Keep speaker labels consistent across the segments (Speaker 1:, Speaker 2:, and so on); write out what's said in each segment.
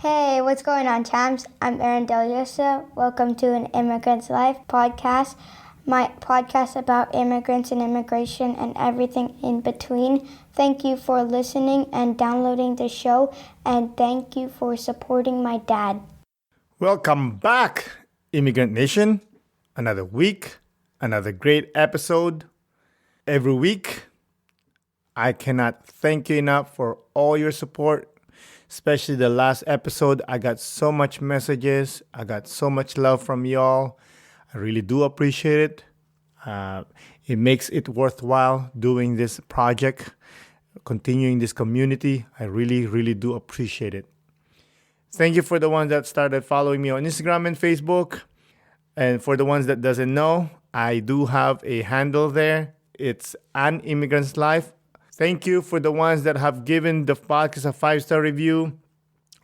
Speaker 1: Hey, what's going on, champs? I'm Aaron Deliosa. Welcome to an Immigrant's Life podcast, my podcast about immigrants and immigration and everything in between. Thank you for listening and downloading the show, and thank you for supporting my dad.
Speaker 2: Welcome back, Immigrant Nation. Another week, another great episode. Every week, I cannot thank you enough for all your support. Especially the last episode, I got so much messages. I got so much love from y'all. I really do appreciate it. It makes it worthwhile doing this project, continuing this community. I really, really do appreciate it. Thank you for the ones that started following me on Instagram and Facebook. And for the ones that doesn't know, I do have a handle there. It's An Immigrant's Life. Thank you for the ones that have given the podcast a 5-star review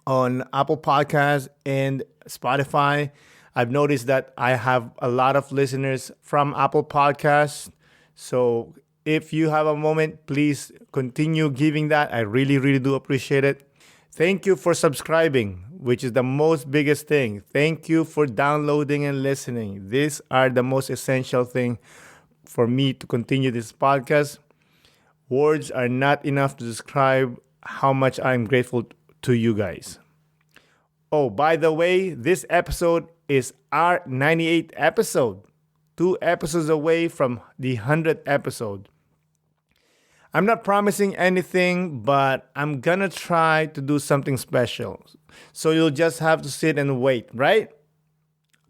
Speaker 2: on Apple Podcasts and Spotify. I've noticed that I have a lot of listeners from Apple Podcasts. So if you have a moment, please continue giving that. I really, really do appreciate it. Thank you for subscribing, which is the most biggest thing. Thank you for downloading and listening. These are the most essential thing for me to continue this podcast. Words are not enough to describe how much I'm grateful to you guys. Oh, by the way, this episode is our 98th episode. 2 episodes away from the 100th episode. I'm not promising anything, but I'm gonna try to do something special. So you'll just have to sit and wait, right?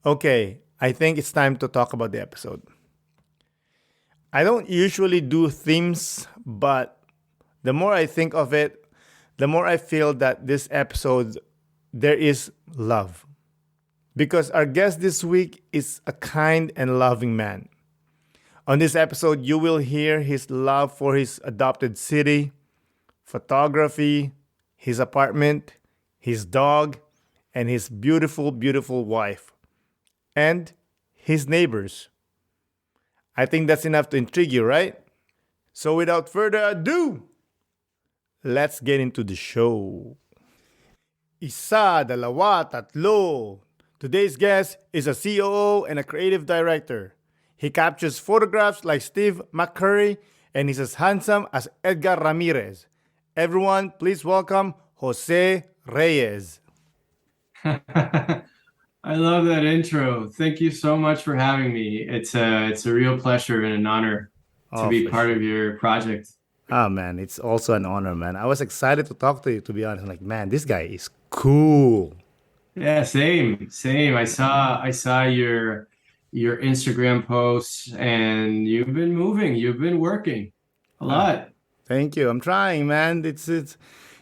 Speaker 2: Okay, I think it's time to talk about the episode. I don't usually do themes, but the more I think of it, the more I feel that this episode, there is love. Because our guest this week is a kind and loving man. On this episode, you will hear his love for his adopted city, photography, his apartment, his dog, and his beautiful, beautiful wife, and his neighbors. I think that's enough to intrigue you, right? So without further ado, let's get into the show. Isa, dalawa, tatlo. Today's guest is a COO and a creative director. He captures photographs like Steve McCurry, and he's as handsome as Edgar Ramirez. Everyone, please welcome Jose Reyes.
Speaker 3: I love that intro. Thank you so much for having me. It's a real pleasure and an honor to be part of your project.
Speaker 2: Oh man, it's also an honor, man. I was excited to talk to you, to be honest. I'm like, man, this guy is cool.
Speaker 3: Yeah, same. I saw your Instagram posts, and you've been moving. You've been working a lot.
Speaker 2: Thank you. I'm trying, man. It's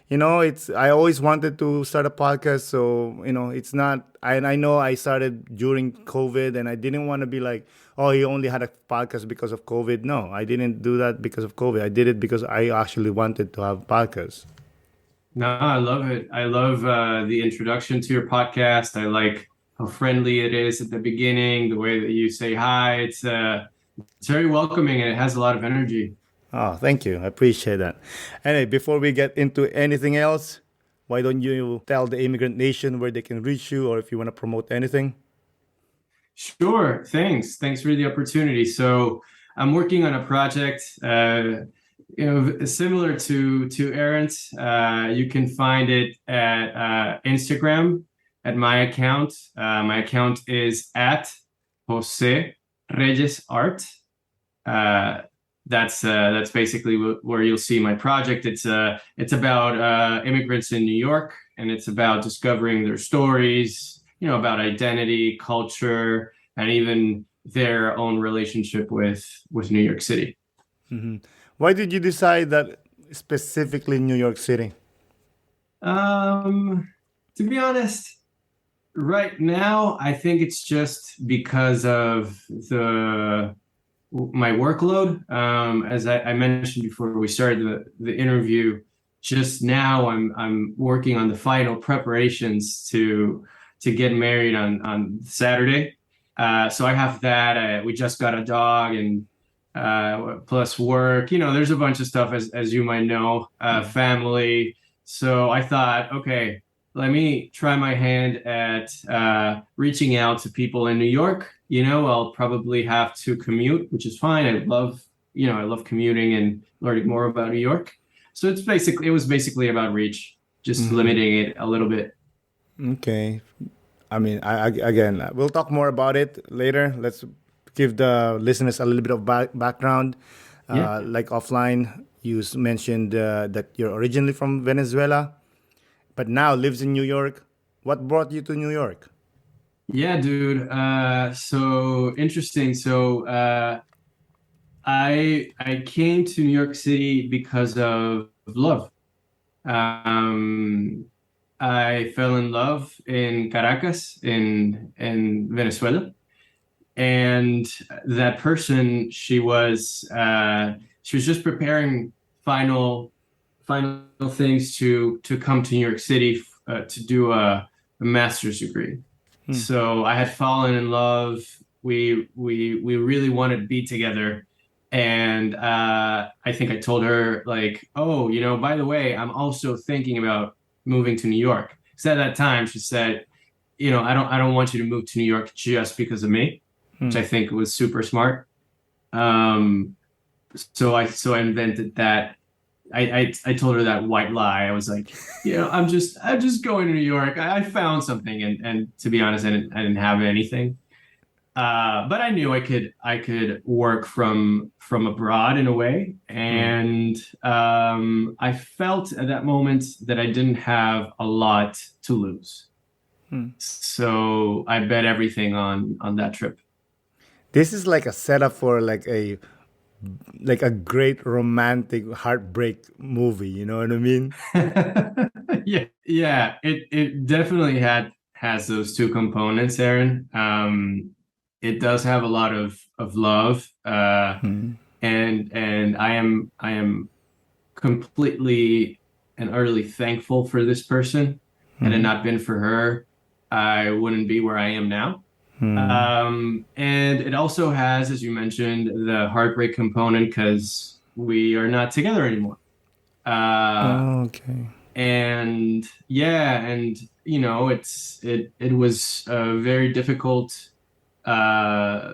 Speaker 2: I always wanted to start a podcast, so it's not. I know I started during COVID, and I didn't want to be like, oh, he only had a podcast because of COVID. No, I didn't do that because of COVID. I did it because I actually wanted to have podcasts.
Speaker 3: No, I love it. I love the introduction to your podcast. I like how friendly it is at the beginning, the way that you say hi. It's very welcoming, and it has a lot of energy.
Speaker 2: Oh, thank you. I appreciate that. Anyway, before we get into anything else, why don't you tell the Immigrant Nation where they can reach you, or if you want to promote anything?
Speaker 3: Sure. Thanks for the opportunity. So I'm working on a project, similar to Aaron's. You can find it at Instagram at my account. My account is at Jose Reyes Art. That's basically where you'll see my project. It's about immigrants in New York, and it's about discovering their stories, about identity, culture, and even their own relationship with New York City.
Speaker 2: Mm-hmm. Why did you decide that specifically New York City?
Speaker 3: To be honest, right now, I think it's just because of my workload. As I mentioned before we started the interview, just now I'm working on the final preparations to get married on Saturday. So I have that. We just got a dog, and plus work. There's a bunch of stuff as you might know, family. So I thought, okay, let me try my hand at reaching out to people in New York. I'll probably have to commute, which is fine. I love commuting and learning more about New York. So it was basically about reach, just limiting it a little bit.
Speaker 2: Okay. I mean, again, we'll talk more about it later. Let's give the listeners a little bit of background.
Speaker 3: Yeah.
Speaker 2: Like offline, you mentioned that you're originally from Venezuela, but now lives in New York. What brought you to New York?
Speaker 3: Yeah, dude. So interesting. So I came to New York City because of love. Um, I fell in love in Caracas in Venezuela, and that person, she was just preparing final final things to come to New York City to do a master's degree. So I had fallen in love. We really wanted to be together, and I think I told her like, oh, by the way, I'm also thinking about moving to New York. Because at that time, she said, I don't want you to move to New York just because of me, which I think was super smart. Um, so I invented that. I told her that white lie. I was like, I'm just going to New York. I found something, and to be honest, I didn't have anything. But I knew I could work from abroad in a way, and I felt at that moment that I didn't have a lot to lose. So I bet everything on that trip.
Speaker 2: This is like a setup for like a great romantic heartbreak movie. You know what I mean?
Speaker 3: Yeah, it definitely has those two components, Aaron. It does have a lot of love, and I am completely and utterly thankful for this person. Had it not been for her, I wouldn't be where I am now. And it also has, as you mentioned, the heartbreak component because we are not together anymore. Uh,
Speaker 2: Okay.
Speaker 3: and yeah, and it was a very difficult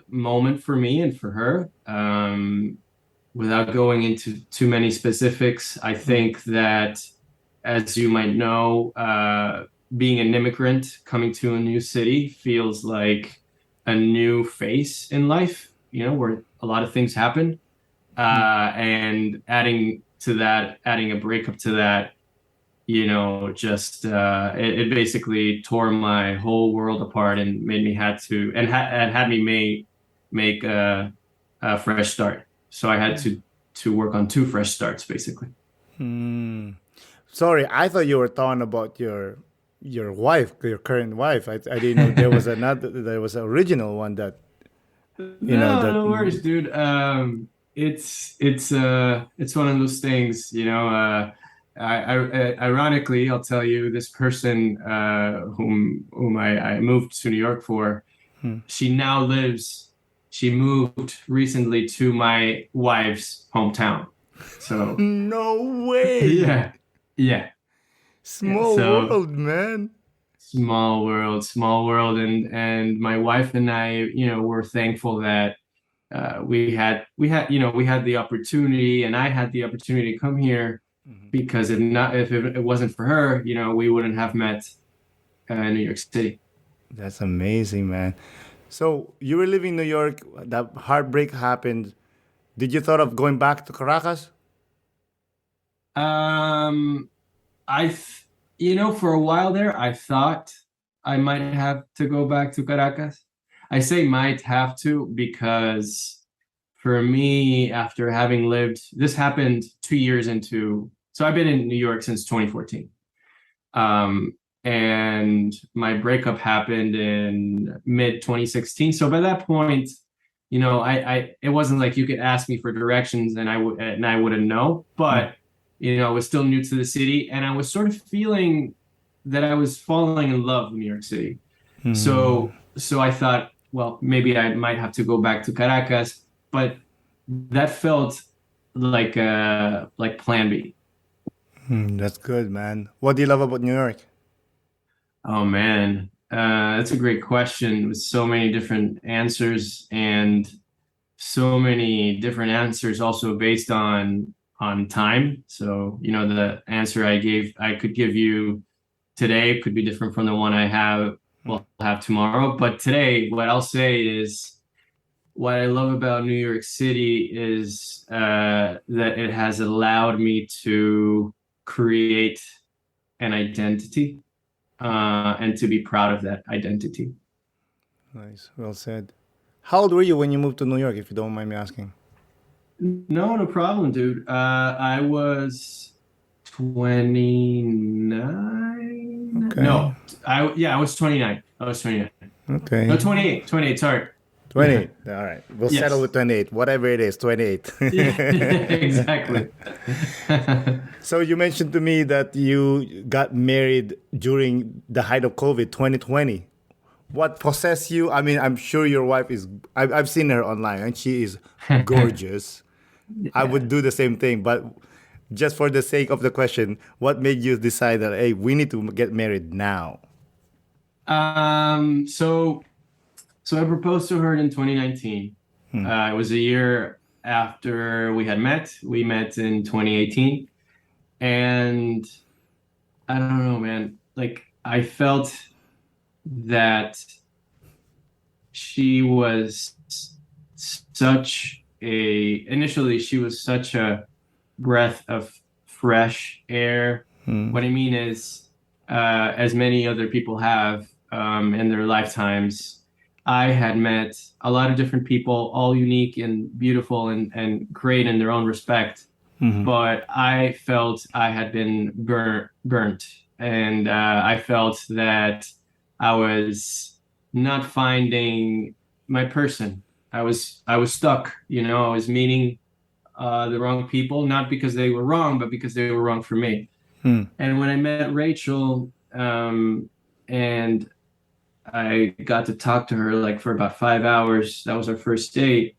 Speaker 3: moment for me and for her. Without going into too many specifics, I think that, as you might know, being an immigrant coming to a new city feels like a new phase in life, where a lot of things happen. And adding a breakup to that, just it basically tore my whole world apart and made me had me make a fresh start. So I had to work on two fresh starts, basically.
Speaker 2: Sorry, I thought you were talking about your wife, your current wife. I didn't know there was another. There was an original one that
Speaker 3: No,
Speaker 2: that.
Speaker 3: no worries, dude. It's one of those things, ironically, I'll tell you, this person whom I moved to New York for, she now lives. She moved recently to my wife's hometown. So
Speaker 2: No way!
Speaker 3: yeah, yeah, yeah.
Speaker 2: Small
Speaker 3: So
Speaker 2: world, man.
Speaker 3: small world, and my wife and I, were thankful that we had the opportunity, and I had the opportunity to come here because if it wasn't for her, we wouldn't have met in New York City.
Speaker 2: That's amazing, man. So you were living in New York. That heartbreak happened. Did you thought of going back to Caracas?
Speaker 3: Um, for a while there, I thought I might have to go back to Caracas. I say might have to because for me, after having lived, this happened 2 years into, so I've been in New York since 2014. Um, and my breakup happened in mid 2016. So by that point, it wasn't like you could ask me for directions and I wouldn't know, but I was still new to the city and I was sort of feeling that I was falling in love with New York City. So I thought, well, maybe I might have to go back to Caracas, but that felt like plan B.
Speaker 2: That's good, man. What do you love about New York?
Speaker 3: Oh man, that's a great question with so many different answers and so many different answers also based on time. So, the answer I could give you today could be different from the one will have tomorrow. But today, what I'll say is what I love about New York City is that it has allowed me to create an identity and to be proud of that identity.
Speaker 2: Nice. Well said. How old were you when you moved to New York, if you don't mind me asking?
Speaker 3: No, no problem, dude. I was 29.
Speaker 2: Okay.
Speaker 3: No, I was 29. I was 29. No,
Speaker 2: Okay.
Speaker 3: 28. 28, sorry.
Speaker 2: 28. All right. We'll settle
Speaker 3: Yes.
Speaker 2: with 28. Whatever it is, 28.
Speaker 3: Yeah, exactly.
Speaker 2: So you mentioned to me that you got married during the height of COVID, 2020. What possessed you? I mean, I'm sure your wife is, I've seen her online and she is gorgeous. I would do the same thing, but just for the sake of the question, what made you decide that, hey, we need to get married now?
Speaker 3: So I proposed to her in 2019. It was a year after we had met. We met in 2018. And I don't know, man. Like I felt that she was initially she was such a breath of fresh air. What I mean is, as many other people have in their lifetimes, I had met a lot of different people, all unique and beautiful and great in their own respect. But I felt I had been burnt, and I felt that I was not finding my person. I was stuck. I was meeting the wrong people, not because they were wrong, but because they were wrong for me. And when I met Rachel, and I got to talk to her like for about 5 hours, that was our first date.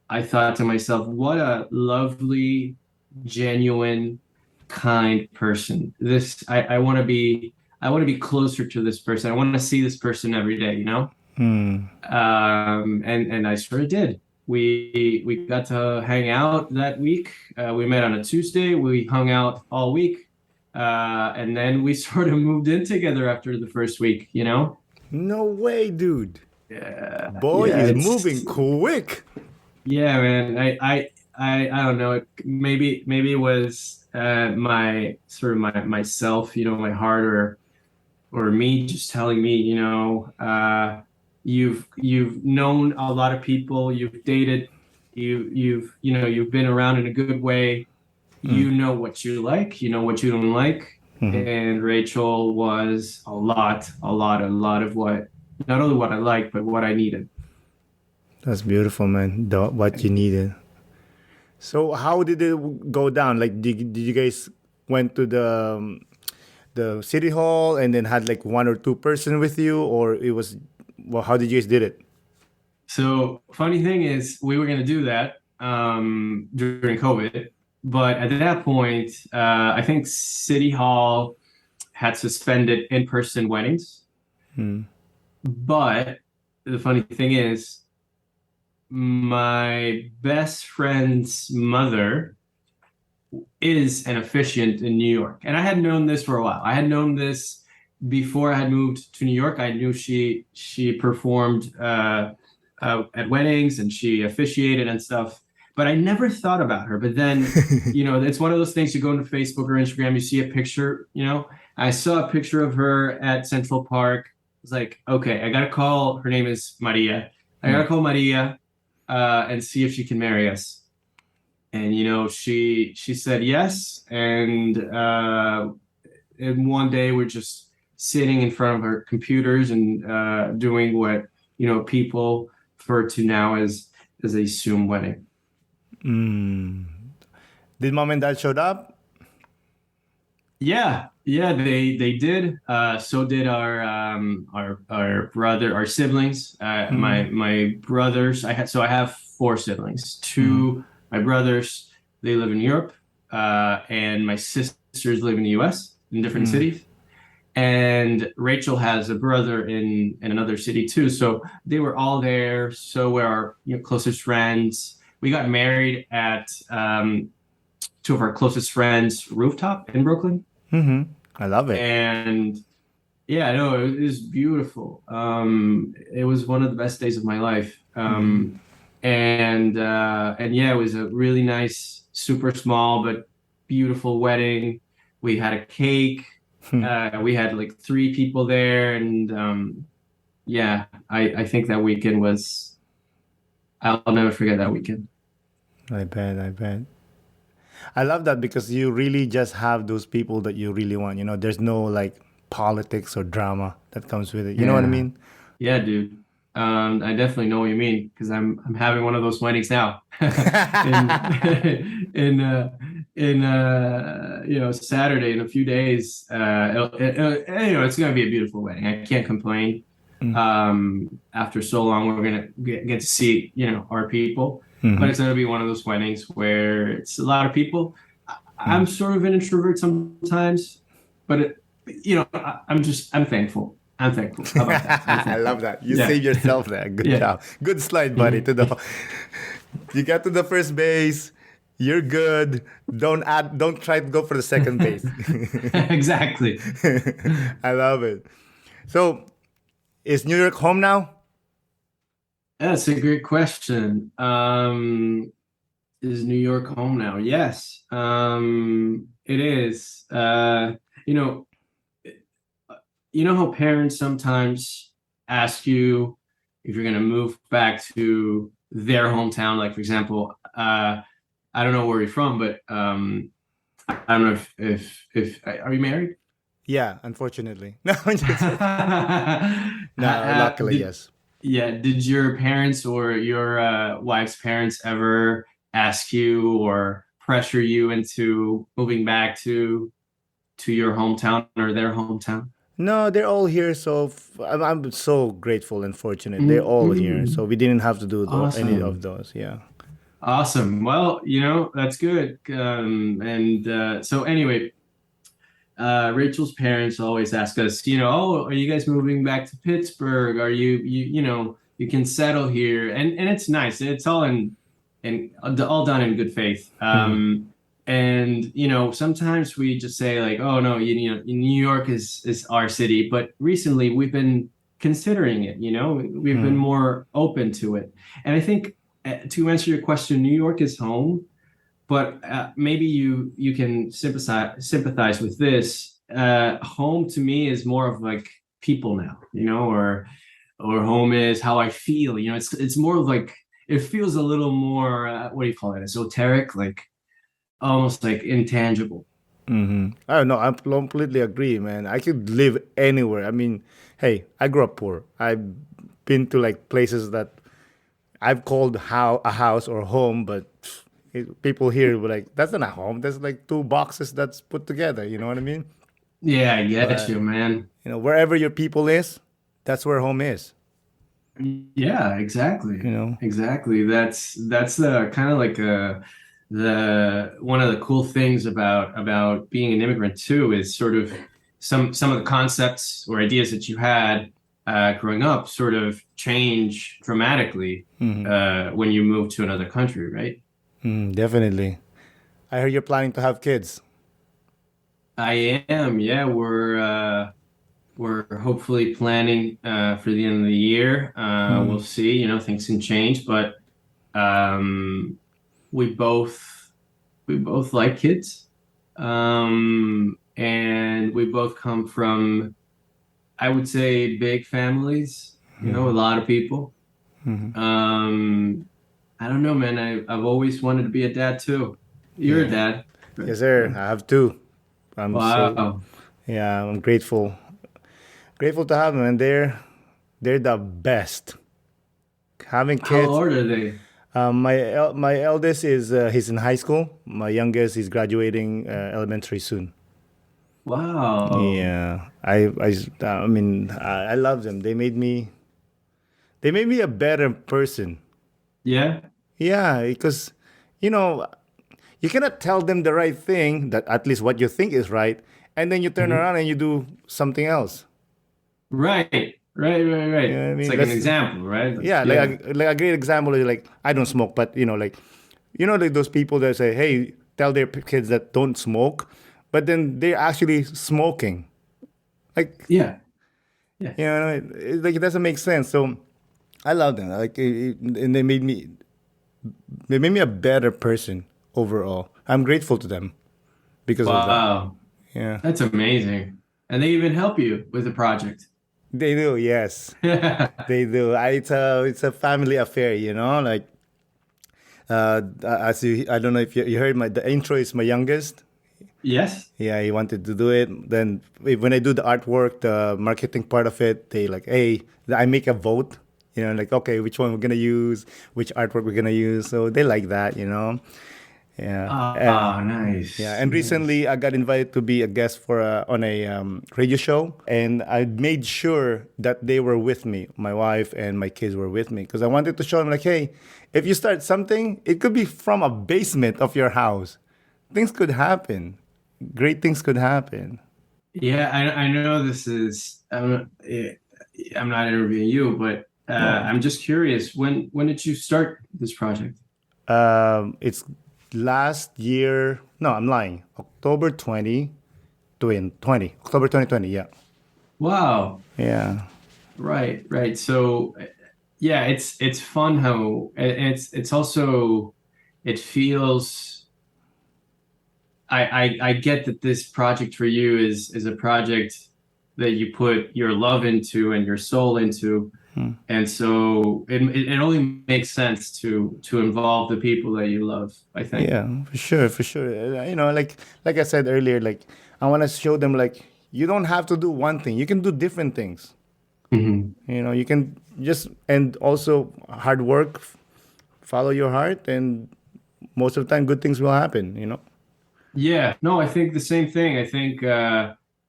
Speaker 3: I thought to myself, what a lovely, genuine, kind person. I want to be closer to this person. I want to see this person every day. And I sort of did. We got to hang out that week. We met on a Tuesday. We hung out all week. And then we sort of moved in together after the first week.
Speaker 2: No way, dude.
Speaker 3: Yeah,
Speaker 2: Boy
Speaker 3: yeah,
Speaker 2: is moving quick.
Speaker 3: yeah, man. I don't know. Maybe it was my sort of my myself, my heart or me just telling me, you've known a lot of people, you've dated, you've been around in a good way. You know what you like, you know what you don't like. And Rachel was a lot of what, not only what I like, but what I needed.
Speaker 2: That's beautiful, man. What you needed. So how did it go down? Like, did you guys went to the city hall and then had like one or two person with you, or it was, well, how did you guys did it?
Speaker 3: So funny thing is, we were gonna do that during COVID, but at that point, I think City Hall had suspended in-person weddings. But the funny thing is, my best friend's mother is an officiant in New York, and I had known this for a while. I had known this before I had moved to New York. I knew she performed at weddings and she officiated and stuff, but I never thought about her. But then, it's one of those things, you go into Facebook or Instagram, you see a picture. I saw a picture of her at Central Park. I was like, okay, I gotta call. Her name is Maria. I gotta call Maria and see if she can marry us. And she said yes. And one day we're just sitting in front of our computers and doing what people refer to now as a Zoom wedding.
Speaker 2: Did mom and dad showed up?
Speaker 3: Yeah, they did. So did our brother, our siblings. My brothers. I have four siblings. Two my brothers, they live in Europe, and my sisters live in the U.S. in different cities. and Rachel has a brother in another city too. So they were all there. So were our closest friends. We got married at two of our closest friends' rooftop in Brooklyn,
Speaker 2: Mm-hmm. I love it.
Speaker 3: and yeah, no, it was beautiful. It was one of the best days of my life.
Speaker 2: Mm-hmm.
Speaker 3: And yeah, it was a really nice, super small but beautiful wedding. We had a cake. We had like three people there, and yeah, I think that weekend was I'll never forget that weekend.
Speaker 2: I bet. I bet. I love that because you really just have those people that you really want. There's no like politics or drama that comes with it. You know what I
Speaker 3: Yeah,
Speaker 2: mean?
Speaker 3: yeah, dude. I definitely know what you mean because I'm having one of those weddings now. in in Saturday in a few days. It's gonna be a beautiful wedding. I can't complain. After so long, we're gonna get to see our people, but
Speaker 2: Mm-hmm.
Speaker 3: it's gonna be one of those weddings where it's a lot of people. I'm
Speaker 2: Mm.
Speaker 3: sort of an introvert sometimes, but I'm thankful. I'm thankful. How about that? I'm
Speaker 2: I love
Speaker 3: thankful.
Speaker 2: that. You
Speaker 3: Yeah,
Speaker 2: save yourself there. Good
Speaker 3: yeah.
Speaker 2: job. Good slide, buddy.
Speaker 3: Mhm.
Speaker 2: To the You got to the first base. You're good. Don't try to go for the second base.
Speaker 3: Exactly.
Speaker 2: I love it. So, is New York home now?
Speaker 3: That's a great question. Is New York home now? Yes, it is. You know, you know how parents sometimes ask you if you're going to move back to their hometown. Like, for example, I don't know where you're from, but I don't know if are you married?
Speaker 2: Yeah, unfortunately. No, I'm just kidding. No, luckily,
Speaker 3: Did
Speaker 2: yes.
Speaker 3: yeah, did your parents or your wife's parents ever ask you or pressure you into moving back to your hometown or their hometown?
Speaker 2: No, they're all here. So I'm so grateful and fortunate. They're all here. So
Speaker 3: Mhm.
Speaker 2: we didn't have to do any of
Speaker 3: Awesome.
Speaker 2: those. Yeah.
Speaker 3: Awesome. Well, that's good. And so anyway, Rachel's parents always ask us, oh, are you guys moving back to Pittsburgh? Are you can settle here, and it's nice. It's all all done in good faith.
Speaker 2: Mhm.
Speaker 3: And sometimes we just say like, oh no, New York is our city, but recently we've been considering it. We've been
Speaker 2: Mhm.
Speaker 3: more open to it, and I think to answer your question, New York is home, but maybe you can sympathize with this. Home to me is more of like people now, or home is how I feel. It's more of like it feels a little more what do you call it? Esoteric, like almost like intangible.
Speaker 2: Oh no, I completely agree, man. I could live anywhere. I mean, hey, I grew up poor. I've been to like places that I've called a house or home, but people here were like, "That's not a home. That's like two boxes that's put together." You know what I mean?
Speaker 3: Yeah, I get
Speaker 2: But
Speaker 3: you, man.
Speaker 2: wherever your people is, that's where home is.
Speaker 3: Yeah, exactly.
Speaker 2: You know.
Speaker 3: Exactly. That's the kind of like the one of the cool things about being an immigrant too is sort of some of the concepts or ideas that you had growing up sort of change dramatically when you move to another country, right?
Speaker 2: Definitely. I heard you're planning to have kids.
Speaker 3: I am. Yeah, we're hopefully planning for the end of the year. We'll see. Things can change, but um, we both like kids, and we both come from, I would say, big families. A lot of people. Um, I don't know, man. I've always wanted to be a dad too. You're a
Speaker 2: Yeah.
Speaker 3: dad.
Speaker 2: Yes, sir. I have two. I'm so
Speaker 3: Wow.
Speaker 2: yeah. I'm grateful. Grateful to have them, and they're the best. Having
Speaker 3: How
Speaker 2: kids.
Speaker 3: old are they?
Speaker 2: My eldest is he's in high school. My youngest is graduating elementary soon.
Speaker 3: Wow.
Speaker 2: Yeah, I mean I love them. They made me a better person.
Speaker 3: Yeah.
Speaker 2: Yeah, because you know you cannot tell them the right thing that at least what you think is right, and then you turn
Speaker 3: Mhm.
Speaker 2: around and you do something else.
Speaker 3: Right, right, right,
Speaker 2: You know
Speaker 3: right.
Speaker 2: what I
Speaker 3: It's
Speaker 2: mean?
Speaker 3: like an
Speaker 2: That's
Speaker 3: example, right?
Speaker 2: yeah,
Speaker 3: Yeah.
Speaker 2: like a great example is like I don't smoke, but like like those people that say, hey, tell their kids that don't smoke, but then they're actually smoking. Like
Speaker 3: Yeah. Yeah.
Speaker 2: like it doesn't make sense. So I love them. Like and they made me a better person overall. I'm grateful to them because of that.
Speaker 3: Wow.
Speaker 2: Yeah,
Speaker 3: That's amazing. And they even help you with the project.
Speaker 2: they do. Yes, they do. It's a family affair. Like as I don't know if you heard the intro is my youngest.
Speaker 3: Yes.
Speaker 2: Yeah, he wanted to do it. Then when I do the artwork, the marketing part of it, they like, hey, I make a vote. Like okay, which one we're gonna use, which artwork we're gonna use. So they like that. Yeah.
Speaker 3: Ah,
Speaker 2: Yeah,
Speaker 3: nice.
Speaker 2: and
Speaker 3: Nice.
Speaker 2: recently I got invited to be a guest on a radio show, and I made sure that they were with me. My wife and my kids were with me because I wanted to show them, like, hey, if you start something, it could be from a basement of your house. Things could happen. Great things could happen.
Speaker 3: Yeah, I know this is I'm not interviewing you, but
Speaker 2: No,
Speaker 3: I'm just curious. When did you start this project?
Speaker 2: it's last year. No, I'm lying. October 2020. October 2020. Yeah,
Speaker 3: Wow.
Speaker 2: yeah,
Speaker 3: Right, right. So yeah, it's fun how it's also it feels I get that this project for you is a project that you put your love into and your soul into. And so it only makes sense to involve the people that you love, I think.
Speaker 2: yeah, for sure, for sure. Like I said earlier, like I want to show them like you don't have to do one thing. You can do different things.
Speaker 3: Mhm.
Speaker 2: You can just and also hard work, follow your heart, and most of the time, good things will happen.
Speaker 3: Yeah, no, I think the same thing. I think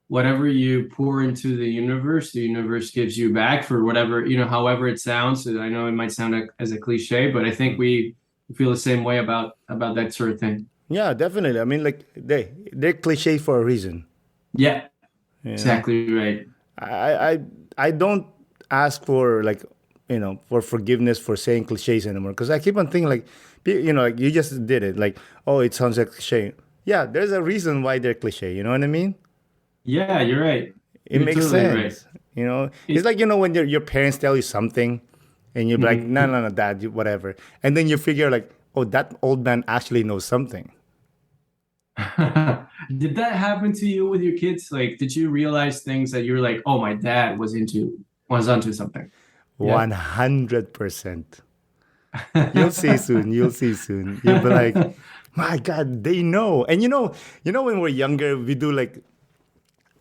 Speaker 3: whatever you pour into the universe gives you back for whatever, however it sounds. I know it might sound like, as a cliche, but I think we feel the same way about that sort of thing.
Speaker 2: Yeah, definitely. I mean, like they're cliche for a reason.
Speaker 3: Yeah,
Speaker 2: You know,
Speaker 3: exactly right.
Speaker 2: I I I don't ask for like for forgiveness for saying cliches anymore because I keep on thinking like like you just did it like oh it sounds like cliche. Yeah, there's a reason why they're cliche. You know what I mean?
Speaker 3: Yeah, you're right.
Speaker 2: It
Speaker 3: You're
Speaker 2: makes
Speaker 3: totally right.
Speaker 2: sense. It's
Speaker 3: It,
Speaker 2: like when your parents tell you something, and you're like no
Speaker 3: Mhm.
Speaker 2: no no dad whatever, and then you figure like oh that old man actually knows something.
Speaker 3: Did that happen to you with your kids? Like, did you realize things that you're like, oh, my dad was onto something? Yeah.
Speaker 2: 100%. You'll see soon. You'll see soon. You'll be like, my God, they know. And when we're younger, we do like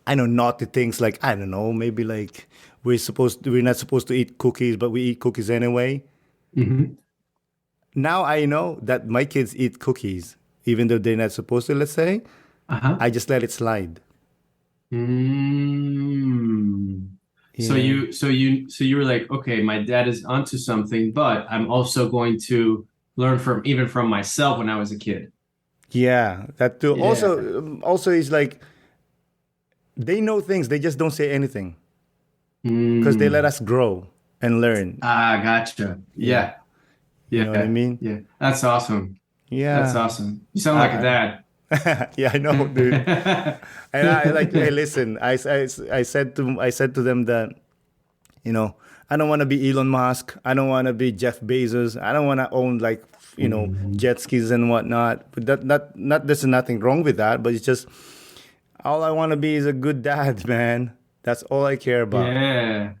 Speaker 2: I know naughty things like I don't know, maybe like we're not supposed to eat cookies, but we eat cookies anyway.
Speaker 3: Mhm.
Speaker 2: Now I know that my kids eat cookies, even though they're not supposed to, let's say.
Speaker 3: Uh-huh.
Speaker 2: I just let it slide.
Speaker 3: Mm. So
Speaker 2: Yeah.
Speaker 3: you were like, okay, my dad is onto something, but I'm also going to learn from myself when I was a kid.
Speaker 2: Yeah, that too.
Speaker 3: Yeah.
Speaker 2: Also is like they know things, they just don't say anything because they let
Speaker 3: Mm.
Speaker 2: us grow and learn.
Speaker 3: Ah, gotcha.
Speaker 2: Yeah.
Speaker 3: Yeah.
Speaker 2: You know what I
Speaker 3: Yeah.
Speaker 2: mean?
Speaker 3: Yeah. That's awesome. That's
Speaker 2: Yeah.
Speaker 3: awesome. You sound like a
Speaker 2: I,
Speaker 3: dad.
Speaker 2: yeah, I know, dude. And I like, hey, listen, I said to them that, I don't want to be Elon Musk. I don't want to be Jeff Bezos. I don't want to own like,
Speaker 3: Mhm.
Speaker 2: jet skis and whatnot. But there's nothing wrong with that. But it's just all I want to be is a good dad, man. That's all I care about.
Speaker 3: Yeah.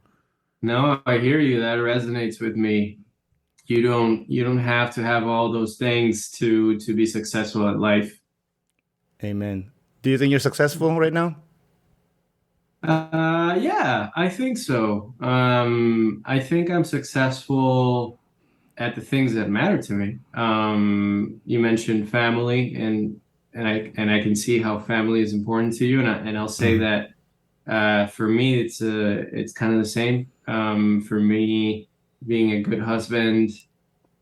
Speaker 3: No, I hear you. That resonates with me. You don't have to have all those things to be successful at life.
Speaker 2: Amen. Do you think you're successful right now?
Speaker 3: Yeah, I think so. I think I'm successful at the things that matter to me. You mentioned family, and I can see how family is important to you, and I'll say
Speaker 2: Mhm.
Speaker 3: that for me, it's kind of the same. For me, being a good husband,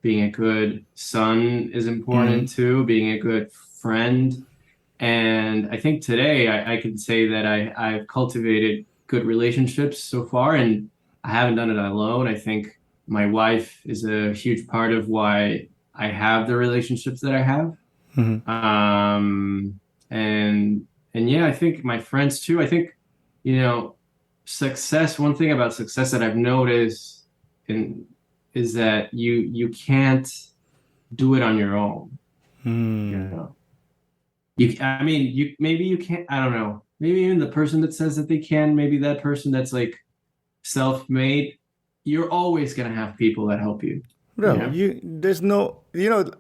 Speaker 3: being a good son is important
Speaker 2: Mhm.
Speaker 3: too, being a good friend. And I think today I can say that I've cultivated good relationships so far, and I haven't done it alone. I think my wife is a huge part of why I have the relationships that I have.
Speaker 2: Mhm.
Speaker 3: Um, and yeah, I think my friends too. I think, you know, success, one thing about success that I've noticed in is that you can't do it on your own. You
Speaker 2: Hmm.
Speaker 3: know, I mean, maybe you can't, I don't know. Maybe even the person that says that they can, maybe that person that's like self-made, you're always gonna have people that help you, you
Speaker 2: Bro,
Speaker 3: know?
Speaker 2: there's no,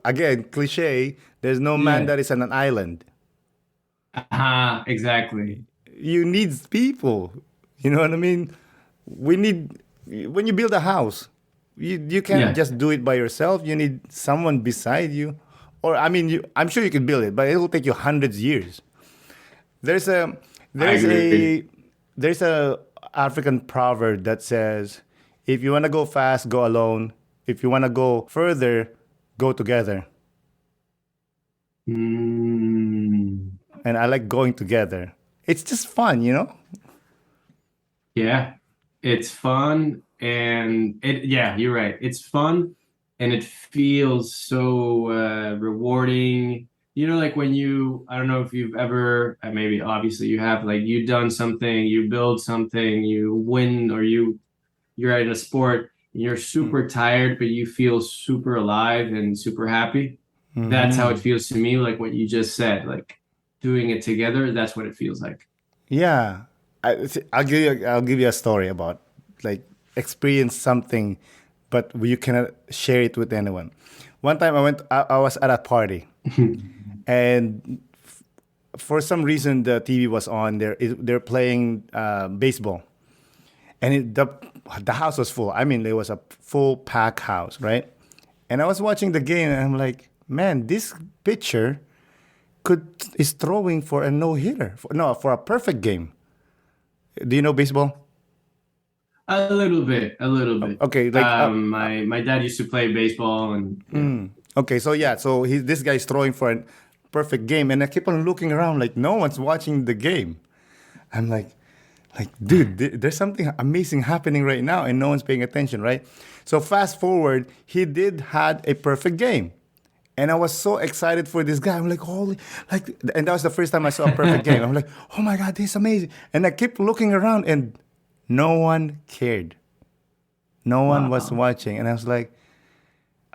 Speaker 2: again, cliche, there's no man
Speaker 3: Yeah.
Speaker 2: that is on an island.
Speaker 3: Exactly.
Speaker 2: You need people. You know what I mean? We need, when you build a house, you can't
Speaker 3: Yeah.
Speaker 2: just do it by yourself. You need someone beside you. Or, I mean, I'm sure you can build it, but it will take you hundreds years. There's a,
Speaker 3: I
Speaker 2: there's
Speaker 3: agree.
Speaker 2: a, there's a African proverb that says, if you want to go fast, go alone. If you want to go further, go together.
Speaker 3: Mm,
Speaker 2: And I like going together. It's just fun.
Speaker 3: yeah. It's fun and yeah, you're right. It's fun and it feels so rewarding. You know, like when I don't know if you've ever, maybe obviously you have, like you done something, you build something, you win, or you're in a sport and you're super tired, but you feel super alive and super happy. That's how it
Speaker 2: Mm-hmm.
Speaker 3: feels to me, like what you just said, like doing it together, that's what it feels like.
Speaker 2: Yeah, I'll give you a story about like experience something, but you cannot share it with anyone. One time I was at a party, and for some reason the TV was on. They're playing baseball, and the house was full. I mean, it was a full pack house, right? And I was watching the game, and I'm like, man, this pitcher is throwing for a no hitter, no, for a perfect game. Do you know baseball?
Speaker 3: A little bit.
Speaker 2: Okay,
Speaker 3: My dad used to play baseball, and yeah.
Speaker 2: okay, so yeah, so this guy's throwing for a perfect game, and I keep on looking around like no one's watching the game. I'm like, dude, there's something amazing happening right now, and no one's paying attention, right? So fast forward, he did had a perfect game, and I was so excited for this guy. I'm like, holy, like, and that was the first time I saw a perfect game. I'm like, oh my god, this is amazing, and I keep looking around, and no one cared. No one was
Speaker 3: Wow.
Speaker 2: watching, and I was like,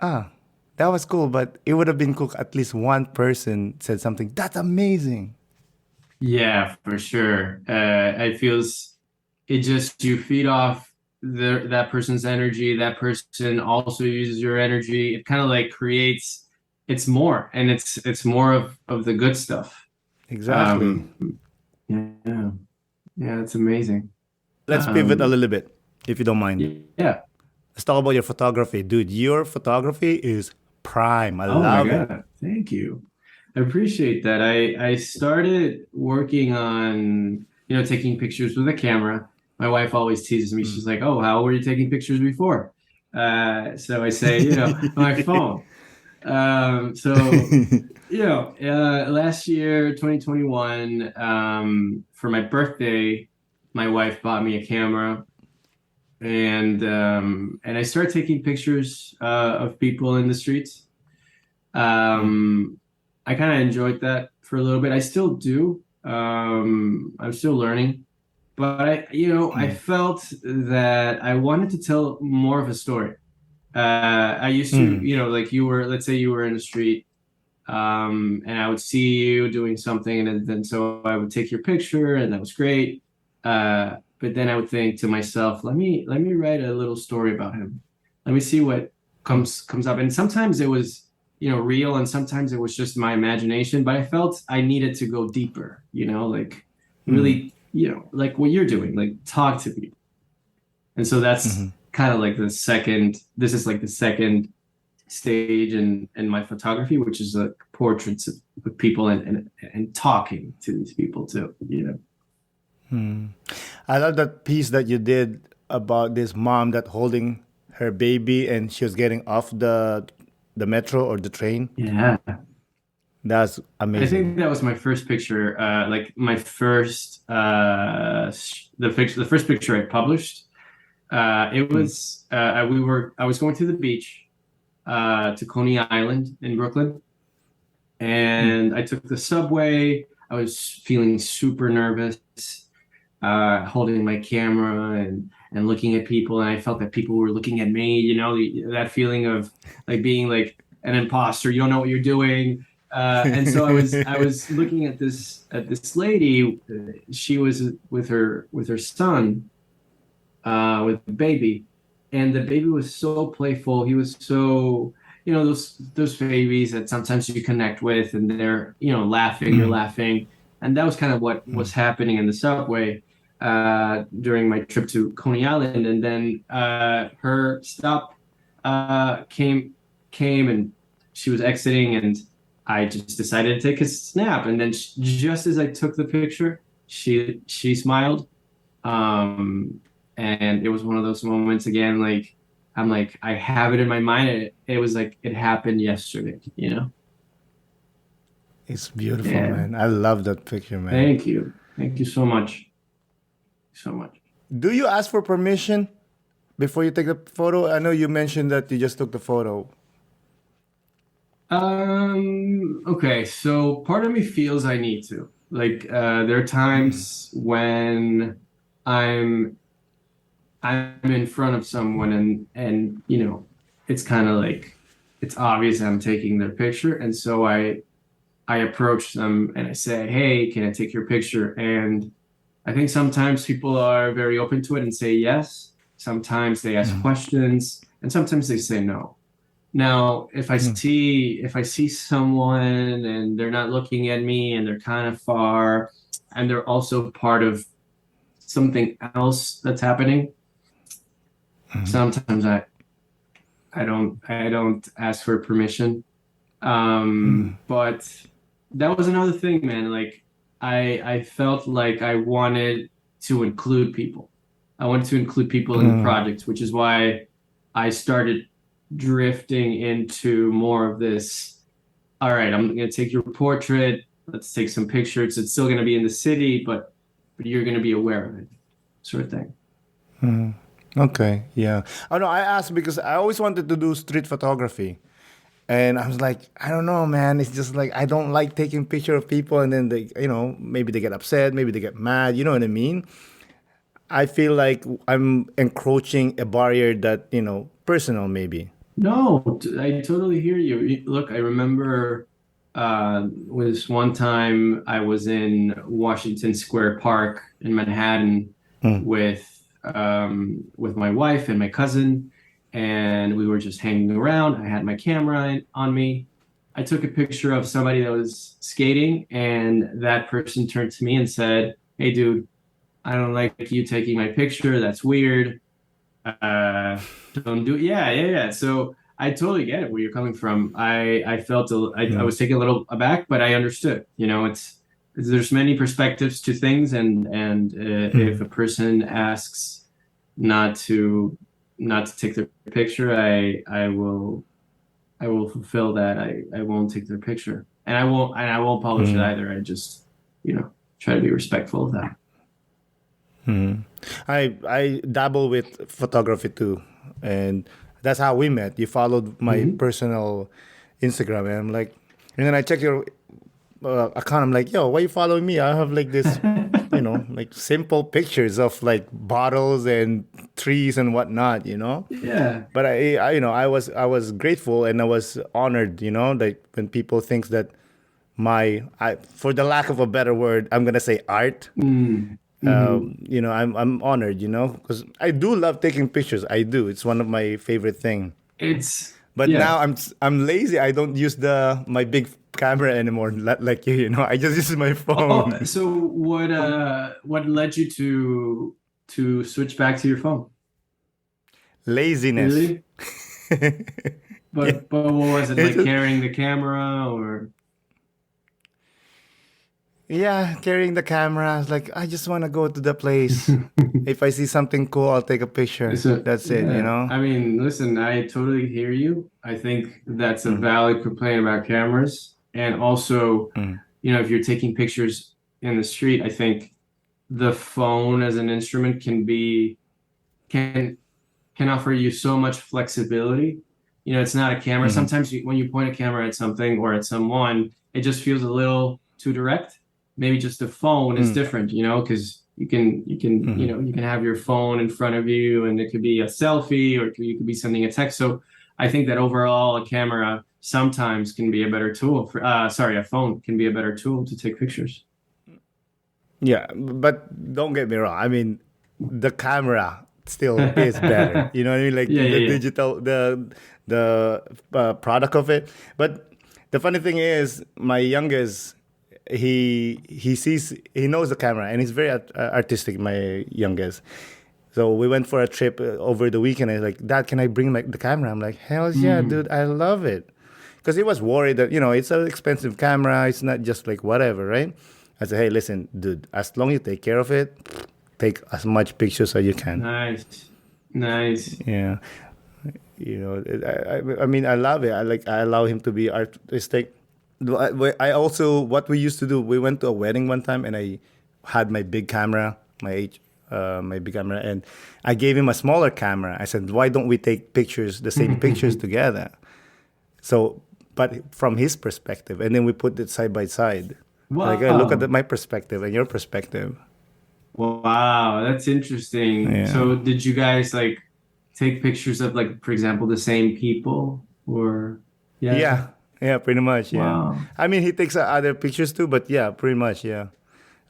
Speaker 2: ah, that was cool, but it would have been cool. At least one person said something. That's amazing.
Speaker 3: Yeah, for sure. It feels it just you feed off that person's energy. That person also uses your energy. It kind of like creates. It's more, and it's more of the good stuff.
Speaker 2: Exactly.
Speaker 3: Um, yeah, yeah, it's amazing.
Speaker 2: Let's pivot a
Speaker 3: Um,
Speaker 2: little bit, if you don't mind.
Speaker 3: yeah.
Speaker 2: Let's talk about your photography, dude. Your photography is prime. I
Speaker 3: Oh my
Speaker 2: love it.
Speaker 3: God. Thank you. I appreciate that. I started working on, taking pictures with a camera. My wife always teases me. She's like, "Oh, how were you taking pictures before?" So I say, my phone. So, last year, 2021, for my birthday, my wife bought me a camera, and I started taking pictures of people in the streets. I kind of enjoyed that for a little bit. I still do. I'm still learning, but I felt that I wanted to tell more of a story. I used to, like let's say you were in the street, and I would see you doing something, and then so I would take your picture, and that was great. But then I would think to myself, let me write a little story about him. Let me see what comes up. And sometimes it was, real, and sometimes it was just my imagination. But I felt I needed to go deeper, like really, like what you're doing, like talk to people. And so that's kind of like the second. This is like the second stage in my photography, which is like portraits of people and talking to these people too.
Speaker 2: I love that piece that you did about this mom that holding her baby and she was getting off the metro or the train.
Speaker 3: Yeah.
Speaker 2: That's
Speaker 3: I
Speaker 2: amazing.
Speaker 3: think that was my first picture, like my first the first picture I published. It
Speaker 2: Mm,
Speaker 3: was I was going to the beach to Coney Island in Brooklyn,
Speaker 2: mm,
Speaker 3: and I took the subway. I was feeling super nervous, holding my camera and looking at people, and I felt that people were looking at me. You know, that feeling of like being like an imposter. You don't know what you're doing. And so I was looking at this lady. She was with her son, with the baby, and the baby was so playful. He was so, you know, those babies that sometimes you connect with, and they're, you know, laughing, you're
Speaker 2: mm,
Speaker 3: laughing, and that was kind of what was
Speaker 2: mm,
Speaker 3: happening in the subway during my trip to Coney Island, and then her stop came and she was exiting, and I just decided to take a snap, and then just as I took the picture, she smiled. Um, and it was one of those moments again, like I'm like, I have it in my mind. It was like it happened yesterday, you know?
Speaker 2: it's beautiful,
Speaker 3: Yeah.
Speaker 2: man. I love that picture, man.
Speaker 3: Thank you. Thank you so much. So much.
Speaker 2: Do you ask for permission before you take the photo? I know you mentioned that you just took the photo.
Speaker 3: Okay, so part of me feels I need to. Like, there are
Speaker 2: Mm,
Speaker 3: times when I'm I'm in front of someone and you know, it's kind of like it's obvious I'm taking their picture, and so I approach them and I say, "Hey, can I take your picture?" And I think sometimes people are very open to it and say yes. Sometimes they ask
Speaker 2: mm,
Speaker 3: questions, and sometimes they say no. Now,
Speaker 2: mm,
Speaker 3: if I see someone and they're not looking at me and they're kind of far, and they're also part of something else that's happening,
Speaker 2: mm,
Speaker 3: sometimes I don't ask for permission.
Speaker 2: mm,
Speaker 3: But that was another thing, man. Like I felt like I wanted to include people. I wanted to include people in the
Speaker 2: mm,
Speaker 3: project, which is why I started drifting into more of this. All right, I'm gonna take your portrait. Let's take some pictures. It's still gonna be in the city, but you're gonna be aware of it, sort of thing.
Speaker 2: mm. Okay, yeah. Oh no, I asked because I always wanted to do street photography. And I was like, I don't know, man. It's just like I don't like taking picture of people, and then they, maybe they get upset, maybe they get mad. You know what I mean? I feel like I'm encroaching a barrier that personal, maybe.
Speaker 3: No, I totally hear you. Look, I remember was one time I was in Washington Square Park in Manhattan
Speaker 2: Mm,
Speaker 3: with my wife and my cousin, and we were just hanging around. I had my camera on me. I took a picture of somebody that was skating, and that person turned to me and said, "Hey, dude, I don't like you taking my picture. That's weird. Don't do it." Yeah. So I totally get it where you're coming from. I felt I
Speaker 2: mm,
Speaker 3: was taken a little aback, but I understood. You know, there's many perspectives to things, and if
Speaker 2: mm,
Speaker 3: a person asks not to not to take their picture, I will fulfill that. I won't take their picture, and I won't publish it
Speaker 2: mm,
Speaker 3: either. I just, you know, try to be respectful of that.
Speaker 2: mm. I dabble with photography too, and that's how we met. You followed my
Speaker 3: Hmm.
Speaker 2: personal Instagram, and I'm like, and then I check your account. I'm like, yo, why you following me? I have like this, like simple pictures of like bottles and trees and whatnot,
Speaker 3: Yeah.
Speaker 2: But I was grateful and I was honored, like when people thinks that for the lack of a better word, I'm gonna say art.
Speaker 3: Mm. Hmm.
Speaker 2: I'm honored, because I do love taking pictures. I do. It's one of my favorite thing.
Speaker 3: It's
Speaker 2: But
Speaker 3: yeah.
Speaker 2: now I'm lazy. I don't use the my big camera anymore, like you. I just use my
Speaker 3: Oh,
Speaker 2: phone.
Speaker 3: so what led you to switch back to your phone?
Speaker 2: Laziness.
Speaker 3: Really?
Speaker 2: Yeah.
Speaker 3: But what was it
Speaker 2: It's
Speaker 3: like
Speaker 2: just,
Speaker 3: carrying the camera or
Speaker 2: yeah, carrying the camera. I was like, I just want to go to the place. If I see something cool, I'll take a picture.
Speaker 3: so
Speaker 2: That's it,
Speaker 3: yeah. I mean, listen, I totally hear you. I think that's a
Speaker 2: Mm,
Speaker 3: valid complaint about cameras. And also, if you're taking pictures in the street, I think the phone as an instrument can offer you so much flexibility. It's not a camera. Sometimes when you point a camera at something or at someone, it just feels a little too direct. Maybe just the phone is different, because you can you can have your phone in front of you, and it could be a selfie, or you could be sending a text. So I think that overall a camera sometimes can be a better tool for a phone can be a better tool to take pictures.
Speaker 2: Yeah, but don't get me wrong. I mean, the camera still is better. You know what I mean? Like the digital, the product of it. But the funny thing is, my youngest, he knows the camera, and he's very artistic. My youngest. So we went for a trip over the weekend. And he's like, Dad, can I bring the camera? I'm like, hell yeah, dude, I love it. Because he was worried that, it's an expensive camera. It's not just like whatever, right? I said, hey, listen, dude, as long as you take care of it, take as much pictures as you can.
Speaker 3: Nice.
Speaker 2: Yeah. I mean, I love it. I allow him to be artistic. I also, what we used to do, we went to a wedding one time, and I had my big camera, my big camera, and I gave him a smaller camera. I said, why don't we take pictures, the same pictures together? So, but from his perspective, and then we put it side by side.
Speaker 3: Wow.
Speaker 2: Like, look at my perspective and your perspective.
Speaker 3: Wow, that's interesting.
Speaker 2: Yeah.
Speaker 3: So did you guys take pictures of for example, the same people or?
Speaker 2: Yeah, pretty much. Yeah.
Speaker 3: Wow.
Speaker 2: I mean, he takes other pictures too, but yeah, pretty much. Yeah.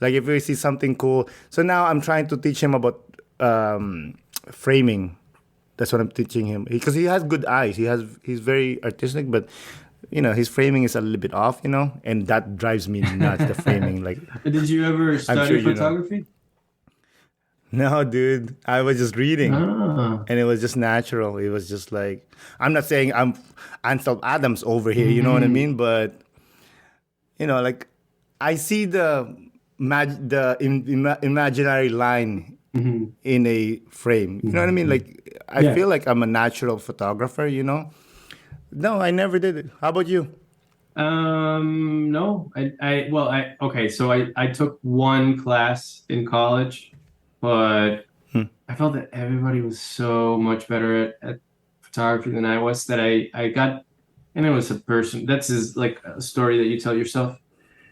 Speaker 2: Like if we see something cool. So now I'm trying to teach him about framing. That's what I'm teaching him, because he has good eyes. He's very artistic, but his framing is a little bit off, and that drives me nuts. The framing, like.
Speaker 3: Did you ever study photography?
Speaker 2: No, dude. I was just reading, and it was just natural. It was just like, I'm not saying I'm Ansel Adams over here. You know what I mean? But like, I see the imaginary line in a frame. You know what I mean? Like, I feel like I'm a natural photographer. No, I never did it. How about you?
Speaker 3: No, okay. So I took one class in college, but I felt that everybody was so much better at photography than I was, that I got, and it was a person, that's like a story that you tell yourself.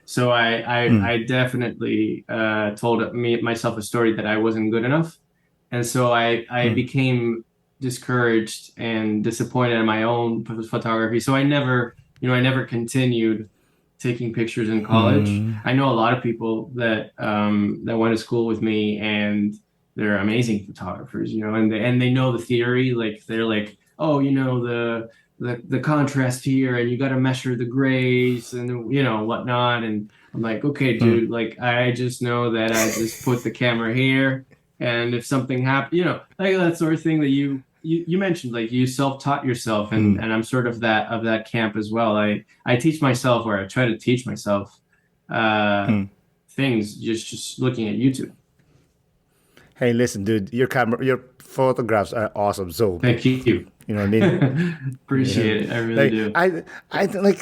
Speaker 3: So I definitely told myself a story that I wasn't good enough. And so I became discouraged and disappointed in my own photography. So I never continued taking pictures in college. I know a lot of people that went to school with me, and they're amazing photographers, and they know the theory. Like, they're like, oh, the contrast here, and you got to measure the grays and whatnot. And I'm like, okay, dude, like, I just know that I just put the camera here, and if something happens, like that sort of thing that you mentioned, like, you self-taught yourself, and I'm sort of that camp as well. I teach myself, or I try to teach myself things just looking at YouTube.
Speaker 2: Hey, listen, dude, your photographs are awesome. So
Speaker 3: thank you.
Speaker 2: You know what I mean?
Speaker 3: Appreciate it. I really do.
Speaker 2: I like,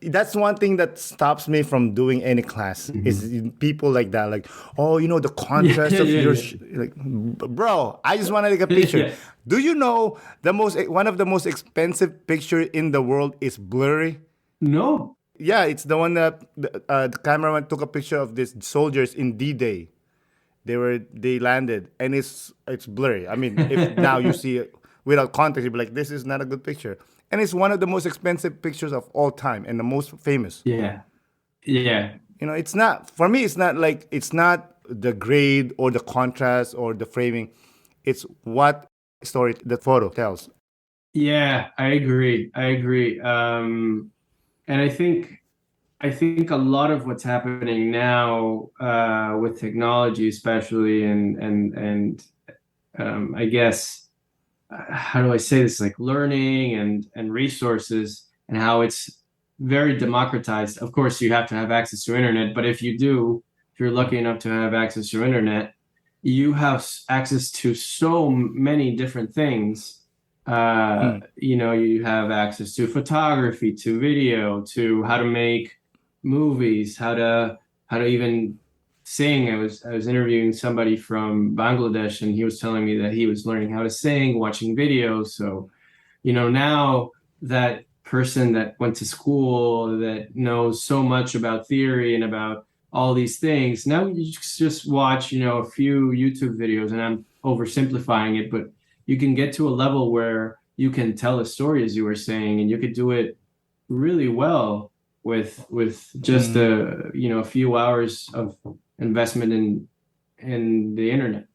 Speaker 2: that's one thing that stops me from doing any class is people like that. Like, oh, the contrast of your like, bro, I just want to take a picture. Do you know one of the most expensive picture in the world is blurry?
Speaker 3: No.
Speaker 2: Yeah, it's the one that the cameraman took a picture of these soldiers in D-Day. They landed, and it's blurry. I mean, if now you see it without context, you'll be like, this is not a good picture. And it's one of the most expensive pictures of all time, and the most famous.
Speaker 3: Yeah.
Speaker 2: It's not, for me, it's not the grade or the contrast or the framing. It's what story the photo tells.
Speaker 3: Yeah, I agree. And I think a lot of what's happening now with technology, especially, and I guess, how do I say this? Like, learning and resources, and how it's very democratized. Of course, you have to have access to internet, but if you're lucky enough to have access to internet, you have access to so many different things
Speaker 2: Mm.
Speaker 3: You have access to photography, to video, to how to make movies, how to even sing. I was interviewing somebody from Bangladesh, and he was telling me that he was learning how to sing, watching videos. So, now that person that went to school, that knows so much about theory and about all these things, now you just watch, a few YouTube videos, and I'm oversimplifying it, but you can get to a level where you can tell a story, as you were saying, and you could do it really well with just
Speaker 2: Mm.
Speaker 3: a few hours of investment in the internet.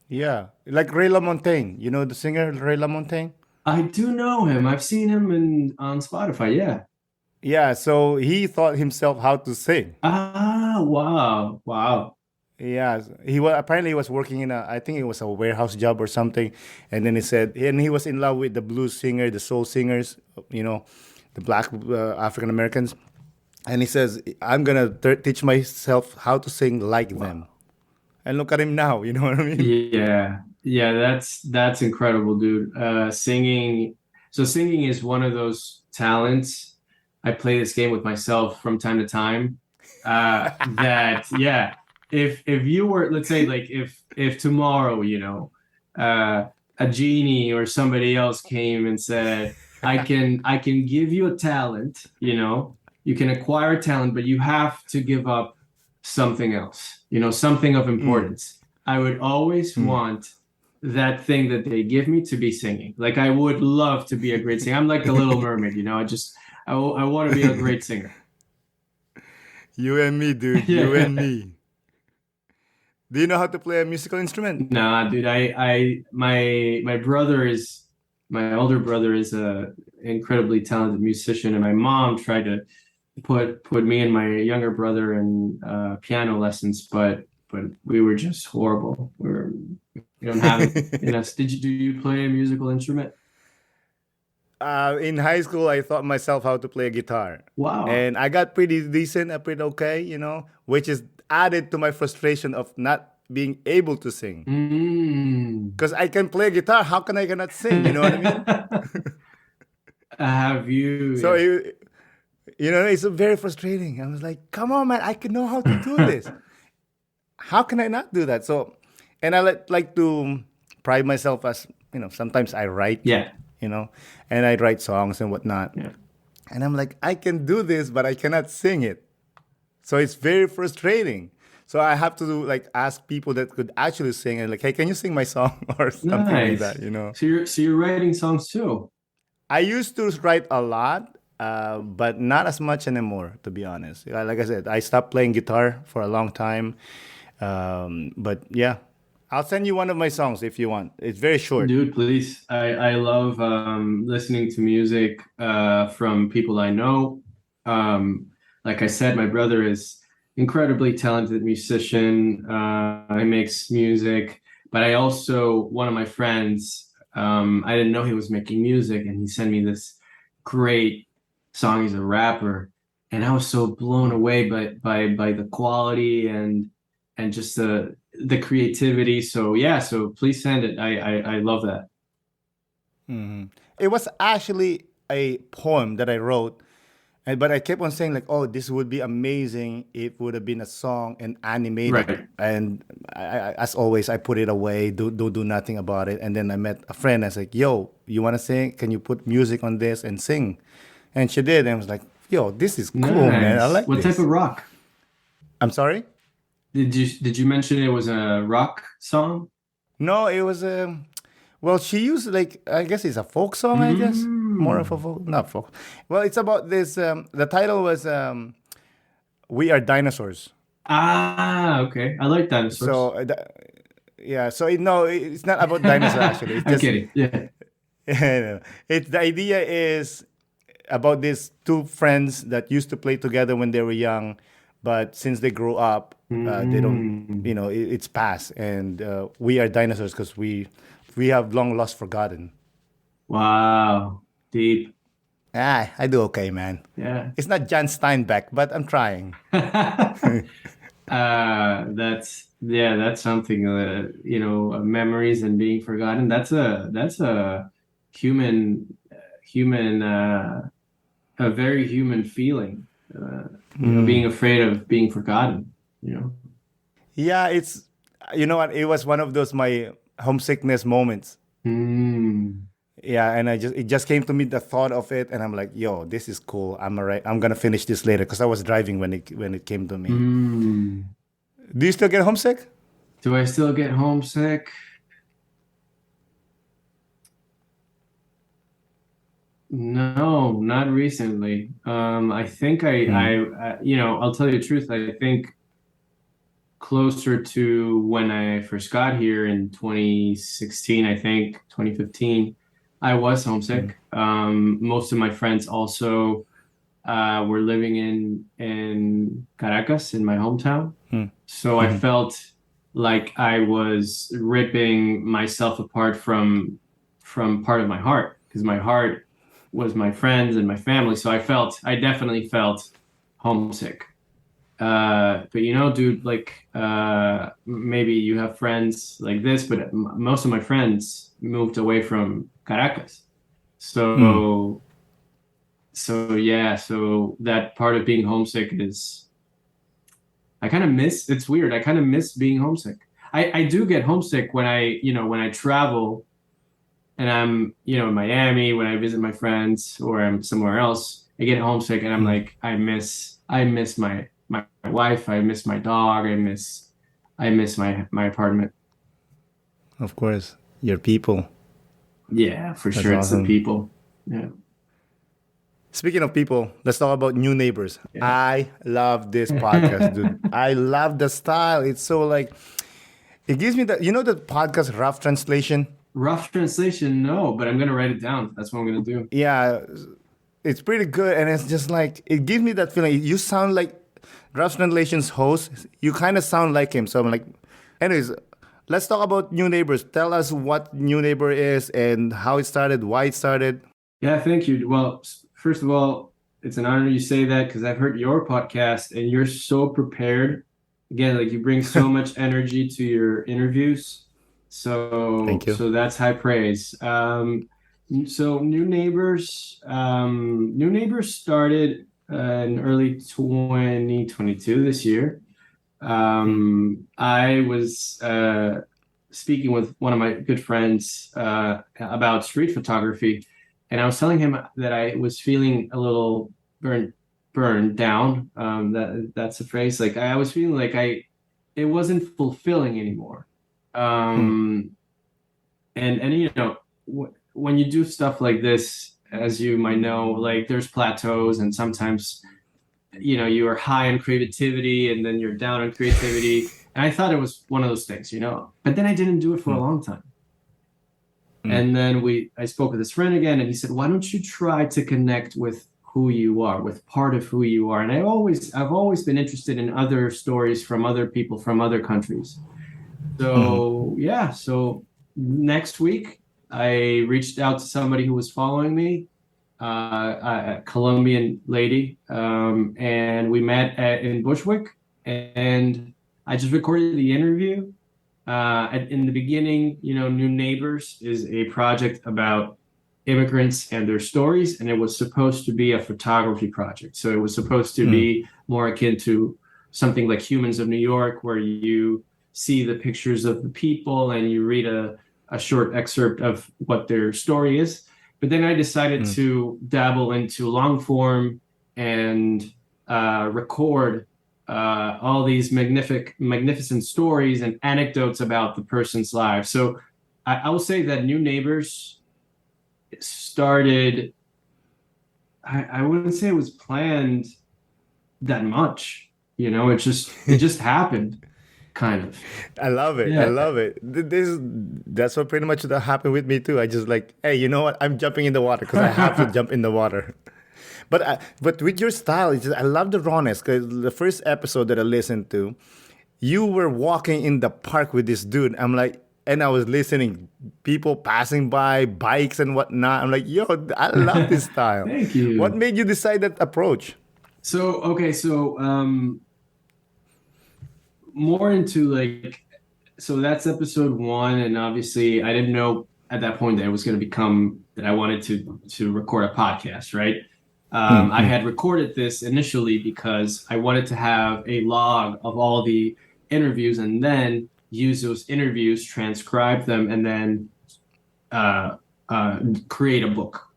Speaker 2: Yeah, like Ray LaMontagne. You know the singer Ray LaMontagne?
Speaker 3: I do know him. I've seen him on Spotify. Yeah.
Speaker 2: Yeah, so he taught himself how to sing.
Speaker 3: Ah, wow. Wow.
Speaker 2: Yeah, he was apparently he was working in a I think it was a warehouse job or something, and then he said and he was in love with the blues singer, the soul singers, you know, the black African Americans, and he says I'm gonna teach myself how to sing like them.
Speaker 3: Wow.
Speaker 2: And look at him now, you know what I mean?
Speaker 3: Yeah. Yeah, that's incredible, dude. Singing is one of those talents. I play this game with myself from time to time. That yeah, if you were, let's say, like, if tomorrow, a genie or somebody else came and said, I can give you a talent, you can acquire talent, but you have to give up something else, something of
Speaker 2: Mm,
Speaker 3: importance. I would always
Speaker 2: mm.
Speaker 3: want that thing that they give me to be singing. Like, I would love to be a great singer. I'm like the Little Mermaid, I want to be a great singer.
Speaker 2: You and me, dude. You and
Speaker 3: Yeah.
Speaker 2: me. Do you know how to play a musical instrument?
Speaker 3: Nah, dude, my older brother is a incredibly talented musician, and my mom tried to put me and my younger brother in piano lessons, but we were just horrible. We don't have it in us. Do you play a musical instrument?
Speaker 2: In high school, I taught myself how to play a guitar,
Speaker 3: Wow.
Speaker 2: and I got pretty decent, pretty okay, which is added to my frustration of not being able to sing.
Speaker 3: Mm.
Speaker 2: Because I can play guitar, how can I cannot sing? You know what I mean?
Speaker 3: Have you,
Speaker 2: So
Speaker 3: yeah.
Speaker 2: it's very frustrating. I was like, come on, man, I can know how to do this. How can I not do that? So, and I like to pride myself as sometimes I write,
Speaker 3: Yeah.
Speaker 2: you know, and I write songs and whatnot.
Speaker 3: Yeah.
Speaker 2: And I'm like, I can do this, but I cannot sing it. So it's very frustrating. So I have to like ask people that could actually sing and like, hey, can you sing my song or something like
Speaker 3: Nice.
Speaker 2: that?
Speaker 3: So you're writing songs too.
Speaker 2: I used to write a lot, but not as much anymore, to be honest. Like I said, I stopped playing guitar for a long time. But yeah, I'll send you one of my songs if you want. It's very short.
Speaker 3: Dude, please. I love listening to music from people I know. Like I said, my brother is incredibly talented musician. He makes music, but I also, one of my friends, I didn't know he was making music, and he sent me this great song. He's a rapper, and I was so blown
Speaker 2: Mm.
Speaker 3: away by the quality and just the creativity. So yeah, so please send it. I love that.
Speaker 2: Mhm. It was actually a poem that I wrote, but I kept on saying like, "Oh, this would be amazing. It would have been a song and animated."
Speaker 3: Right.
Speaker 2: And as always, I put it away, do nothing about it. And then I met a friend. I was like, "Yo, you want to sing? Can you put music on this and sing?" And she did. And I was like, "Yo, this is cool, man. I
Speaker 3: Nice.
Speaker 2: like
Speaker 3: What type of
Speaker 2: this."
Speaker 3: rock?
Speaker 2: I'm sorry.
Speaker 3: Did you mention it was a rock song?
Speaker 2: No, it was a. Well, she used like I guess it's a folk song. I guess more of a
Speaker 3: Mm.
Speaker 2: folk, not folk. Well, it's about this. The title was "We Are Dinosaurs."
Speaker 3: Ah, okay. I like
Speaker 2: So
Speaker 3: dinosaurs.
Speaker 2: yeah, so no, it's not about dinosaur actually. It's
Speaker 3: I'm
Speaker 2: just
Speaker 3: kidding. Yeah.
Speaker 2: it's the idea is about these two friends that used to play together when they were young, but since they grew up, they don't.
Speaker 3: Mm.
Speaker 2: It's past, and we are dinosaurs because we have long lost forgotten.
Speaker 3: Wow. Deep.
Speaker 2: I do okay, man.
Speaker 3: Yeah.
Speaker 2: It's not John Steinbeck, but I'm trying.
Speaker 3: That's something, memories and being forgotten. That's a human, a very human feeling. Being afraid of being forgotten.
Speaker 2: Yeah, it's, you know what? It was one of those my homesickness moments.
Speaker 3: Mm.
Speaker 2: Yeah, and it just came to me the thought of it, and I'm like, yo, this is cool. I'm alright. I'm gonna finish this later because I was driving when it came to me.
Speaker 3: Mm.
Speaker 2: Do you still get homesick?
Speaker 3: Do I still get homesick? No, not recently. I think I'll tell you the truth. I think closer to when I first got here in 2016, I think 2015, I was homesick. Most of my friends also were living in Caracas, in my hometown. So I felt like I was ripping myself apart from part of my heart, because my heart was my friends and my family. So I definitely felt homesick. But dude, like maybe you have friends like this, but most of my friends moved away from Caracas. So yeah, so that part of being homesick is, I kind of miss, it's weird. I kind of miss being homesick. I do get homesick when I travel and I'm, in Miami, when I visit my friends or I'm somewhere else. I get homesick and I'm like, I miss my wife, I miss my dog, I miss my apartment.
Speaker 2: Of course, your people.
Speaker 3: Yeah, for
Speaker 2: That's
Speaker 3: sure. It's the
Speaker 2: awesome.
Speaker 3: people. Yeah.
Speaker 2: Speaking of people, let's talk about new neighbors.
Speaker 3: Yeah.
Speaker 2: I love this podcast, dude. I love the style. It's so like, it gives me the podcast rough translation.
Speaker 3: Rough translation, no, but I'm gonna write it down. That's what I'm gonna do.
Speaker 2: Yeah, it's pretty good, and it's just like it gives me that feeling. You sound like rough translation's host. You kind of sound like him. So I'm like, anyways, let's talk about new neighbors. Tell us what new neighbor is and how it started, why it started.
Speaker 3: Yeah, thank you. Well, first of all, it's an honor you say that, because I've heard your podcast and you're so prepared. Again, like, you bring so much energy to your interviews. So,
Speaker 2: Thank you.
Speaker 3: so that's high praise. So New Neighbors started in early 2022 this year. I was speaking with one of my good friends about street photography, and I was telling him that I was feeling a little burned down. That's a phrase. Like, I was feeling like it wasn't fulfilling anymore. And when you do stuff like this, as you might know, like, there's plateaus, and sometimes you are high in creativity and then you're down in creativity. And I thought it was one of those things, but then I didn't do it for a long time. And then I spoke with this friend again, and he said, why don't you try to connect with who you are, with part of who you are? And I've always been interested in other stories from other people from other countries. So yeah, so next week I reached out to somebody who was following me, a Colombian lady, and we met in Bushwick, and I just recorded the interview. In the beginning, New Neighbors is a project about immigrants and their stories, and it was supposed to be a photography project. So it was supposed to be more akin to something like Humans of New York, where you see the pictures of the people and you read a short excerpt of what their story is. But then I decided to dabble into long form and record all these magnificent stories and anecdotes about the person's life. So I will say that New Neighbors started, I wouldn't say it was planned that much. It just happened. Kind of.
Speaker 2: I love it.
Speaker 3: Yeah.
Speaker 2: I love it. That's what pretty much that happened with me too. I just like, hey, you know what? I'm jumping in the water because I have to jump in the water. But with your style, I love the rawness. Because the first episode that I listened to, you were walking in the park with this dude. I'm like, and I was listening, people passing by, bikes and whatnot. I'm like, yo, I love this style.
Speaker 3: Thank you.
Speaker 2: What made you decide that approach?
Speaker 3: So more into so that's episode 1, and obviously I didn't know at that point that it was going to become I wanted to record a podcast, right? I had recorded this initially because I wanted to have a log of all the interviews and then use those interviews, transcribe them, and then uh, create a book.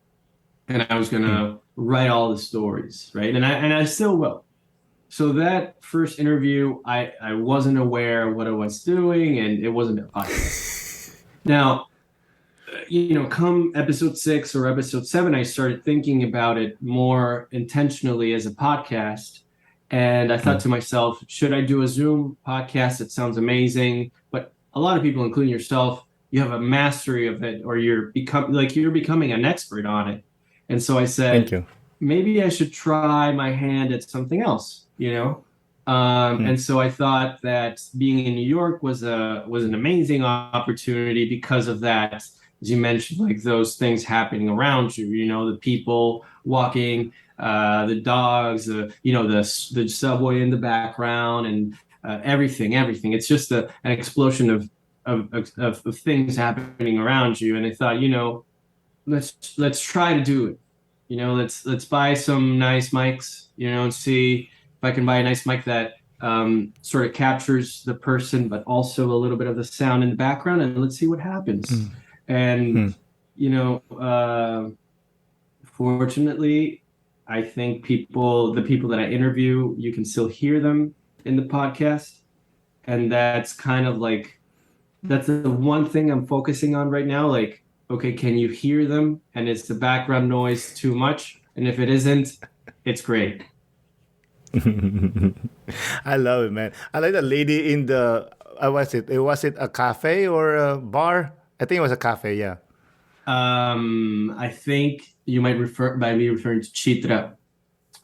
Speaker 3: And I was gonna write all the stories, right? And I still will. So that first interview, I wasn't aware of what I was doing, and it wasn't a podcast. Now, come episode 6 or episode 7, I started thinking about it more intentionally as a podcast. And I thought to myself, should I do a Zoom podcast? It sounds amazing. But a lot of people, including yourself, you have a mastery of it, or you're becoming an expert on it. And so I
Speaker 2: Thank
Speaker 3: said,
Speaker 2: you.
Speaker 3: maybe I should try my hand at something else, And so I thought that being in New York was an amazing opportunity because of that, as you mentioned, like those things happening around you, the people walking, the dogs, the subway in the background, and everything. It's just an explosion of things happening around you. And I thought, let's try to do it. Let's buy some nice mics, and see if I can buy a nice mic that sort of captures the person, but also a little bit of the sound in the background, and let's see what happens. And fortunately, I think the people that I interview, you can still hear them in the podcast, and that's kind of like that's the one thing I'm focusing on right now. Like, okay, can you hear them? And is the background noise too much? And if it isn't, it's great.
Speaker 2: I love it, man. I like the lady in the. Was it a cafe or a bar? I think it was a cafe. Yeah.
Speaker 3: I think you might be referring to Chitra,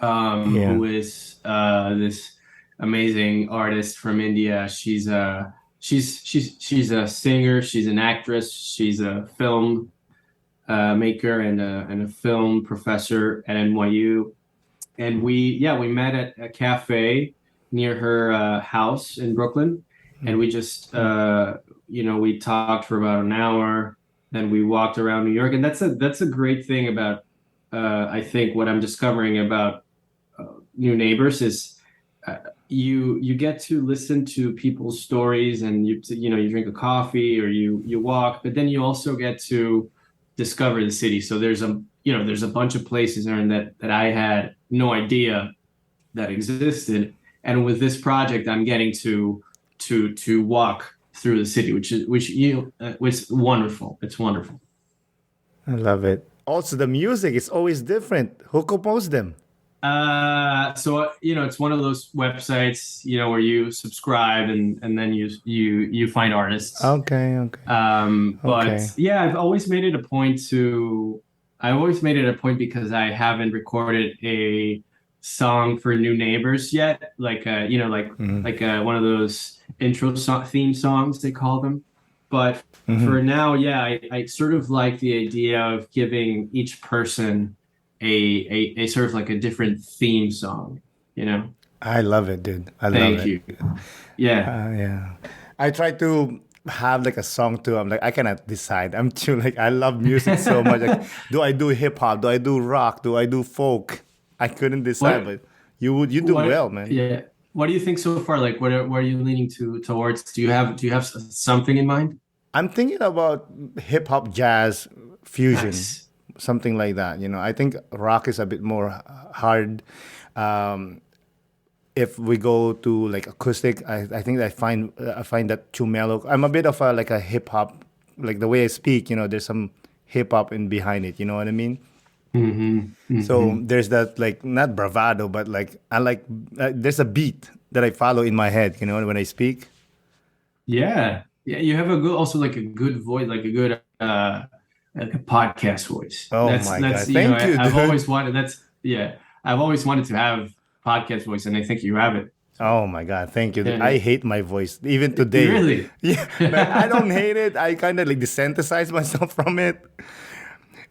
Speaker 3: who is this amazing artist from India. She's a singer. She's an actress. She's a film maker and a film professor at NYU. And we met at a cafe near her house in Brooklyn, and we just we talked for about an hour. Then we walked around New York, and that's a great thing about I think what I'm discovering about New Neighbors is you get to listen to people's stories, and you drink a coffee or you walk, but then you also get to discover the city. So there's a bunch of places there that I had no idea that existed, and with this project, I'm getting to walk through the city, which is wonderful. It's wonderful.
Speaker 2: I love it. Also, the music is always different. Who composed them?
Speaker 3: So it's one of those websites, where you subscribe and then you find artists.
Speaker 2: Okay.
Speaker 3: But
Speaker 2: Okay.
Speaker 3: yeah, I've always made it a point because I haven't recorded a song for New Neighbors yet, like one of those theme songs they call them. But for now, yeah, I sort of like the idea of giving each person a sort of like a different theme song,
Speaker 2: I love it, dude. I love
Speaker 3: Thank
Speaker 2: it.
Speaker 3: you. Yeah.
Speaker 2: Yeah. I try to have like a song too. I'm like, I cannot decide. I'm too like, I love music so much. Like, do I do hip hop? Do I do rock? Do I do folk? I couldn't decide, but you do well, man.
Speaker 3: Yeah. What do you think so far? Like, what are you leaning towards? Do you have something in mind?
Speaker 2: I'm thinking about hip hop, jazz, fusion,
Speaker 3: Nice.
Speaker 2: something like that. I think rock is a bit more hard. If we go to like acoustic, I think I find that too mellow. I'm a bit of a hip hop, like the way I speak. There's some hip hop in behind it. You know what I mean? So there's that, like, not bravado, but like I like there's a beat that I follow in my head. When I speak.
Speaker 3: Yeah. Yeah. You have also like a good voice, like a good like a podcast voice.
Speaker 2: Oh my God! Thank you,
Speaker 3: I've
Speaker 2: dude.
Speaker 3: always wanted. I've always wanted to have podcast voice, and I think you have it.
Speaker 2: Oh my God, thank you.
Speaker 3: Yeah.
Speaker 2: I hate my voice, even today.
Speaker 3: Really?
Speaker 2: Yeah, but I don't hate it. I kind of like desensitize myself from it.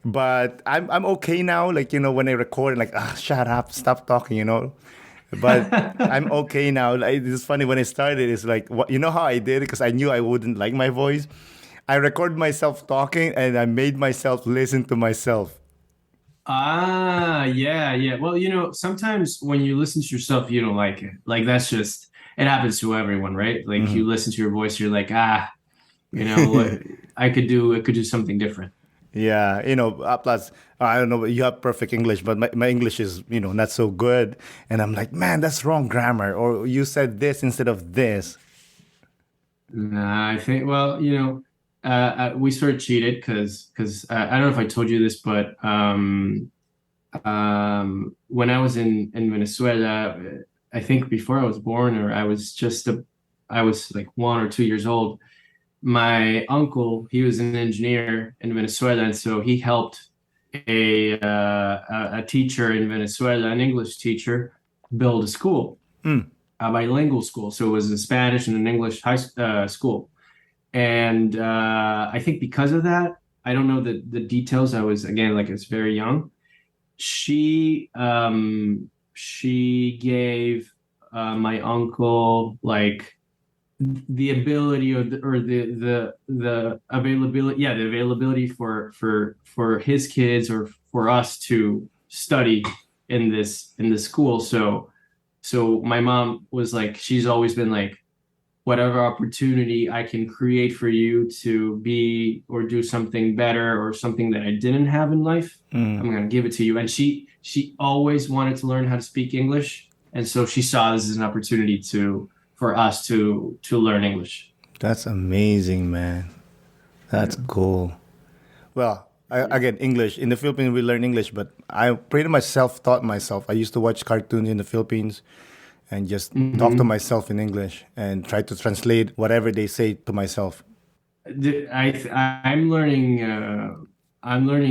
Speaker 2: But I'm okay now. Like, when I record, like, shut up, stop talking, But I'm okay now. Like, it's funny when I started, it's like, what, how I did it? Because I knew I wouldn't like my voice. I record myself talking and I made myself listen to myself.
Speaker 3: Yeah. Well, sometimes when you listen to yourself, you don't like it. Like that's just it happens to everyone, right? Like you listen to your voice, you're like, what I could do something different.
Speaker 2: Yeah, plus I don't know, you have perfect English, but my English is, not so good. And I'm like, man, that's wrong grammar. Or you said this instead of this.
Speaker 3: Nah, I think, well, we sort of cheated because I don't know if I told you this, but when I was in Venezuela, I think before I was born, or I was like 1 or 2 years old. My uncle, he was an engineer in Venezuela, and so he helped a teacher in Venezuela, an English teacher, build a school, a bilingual school. So it was a Spanish and an English school. And I think because of that, I don't know the details. I was again like I was very young. She gave my uncle like the ability or the availability, yeah, the availability for his kids or for us to study in this school. So my mom was like, she's always been like, whatever opportunity I can create for you to be or do something better or something that I didn't have in life, I'm gonna give it to you. And she always wanted to learn how to speak English, and so she saw this as an opportunity for us to learn English.
Speaker 2: That's amazing, man. That's cool. Well, again, English. In the Philippines, we learn English, but I pretty much self-taught myself. I used to watch cartoons in the Philippines and just talk to
Speaker 3: Mm-hmm.
Speaker 2: myself in English and try to translate whatever they say to myself.
Speaker 3: I'm learning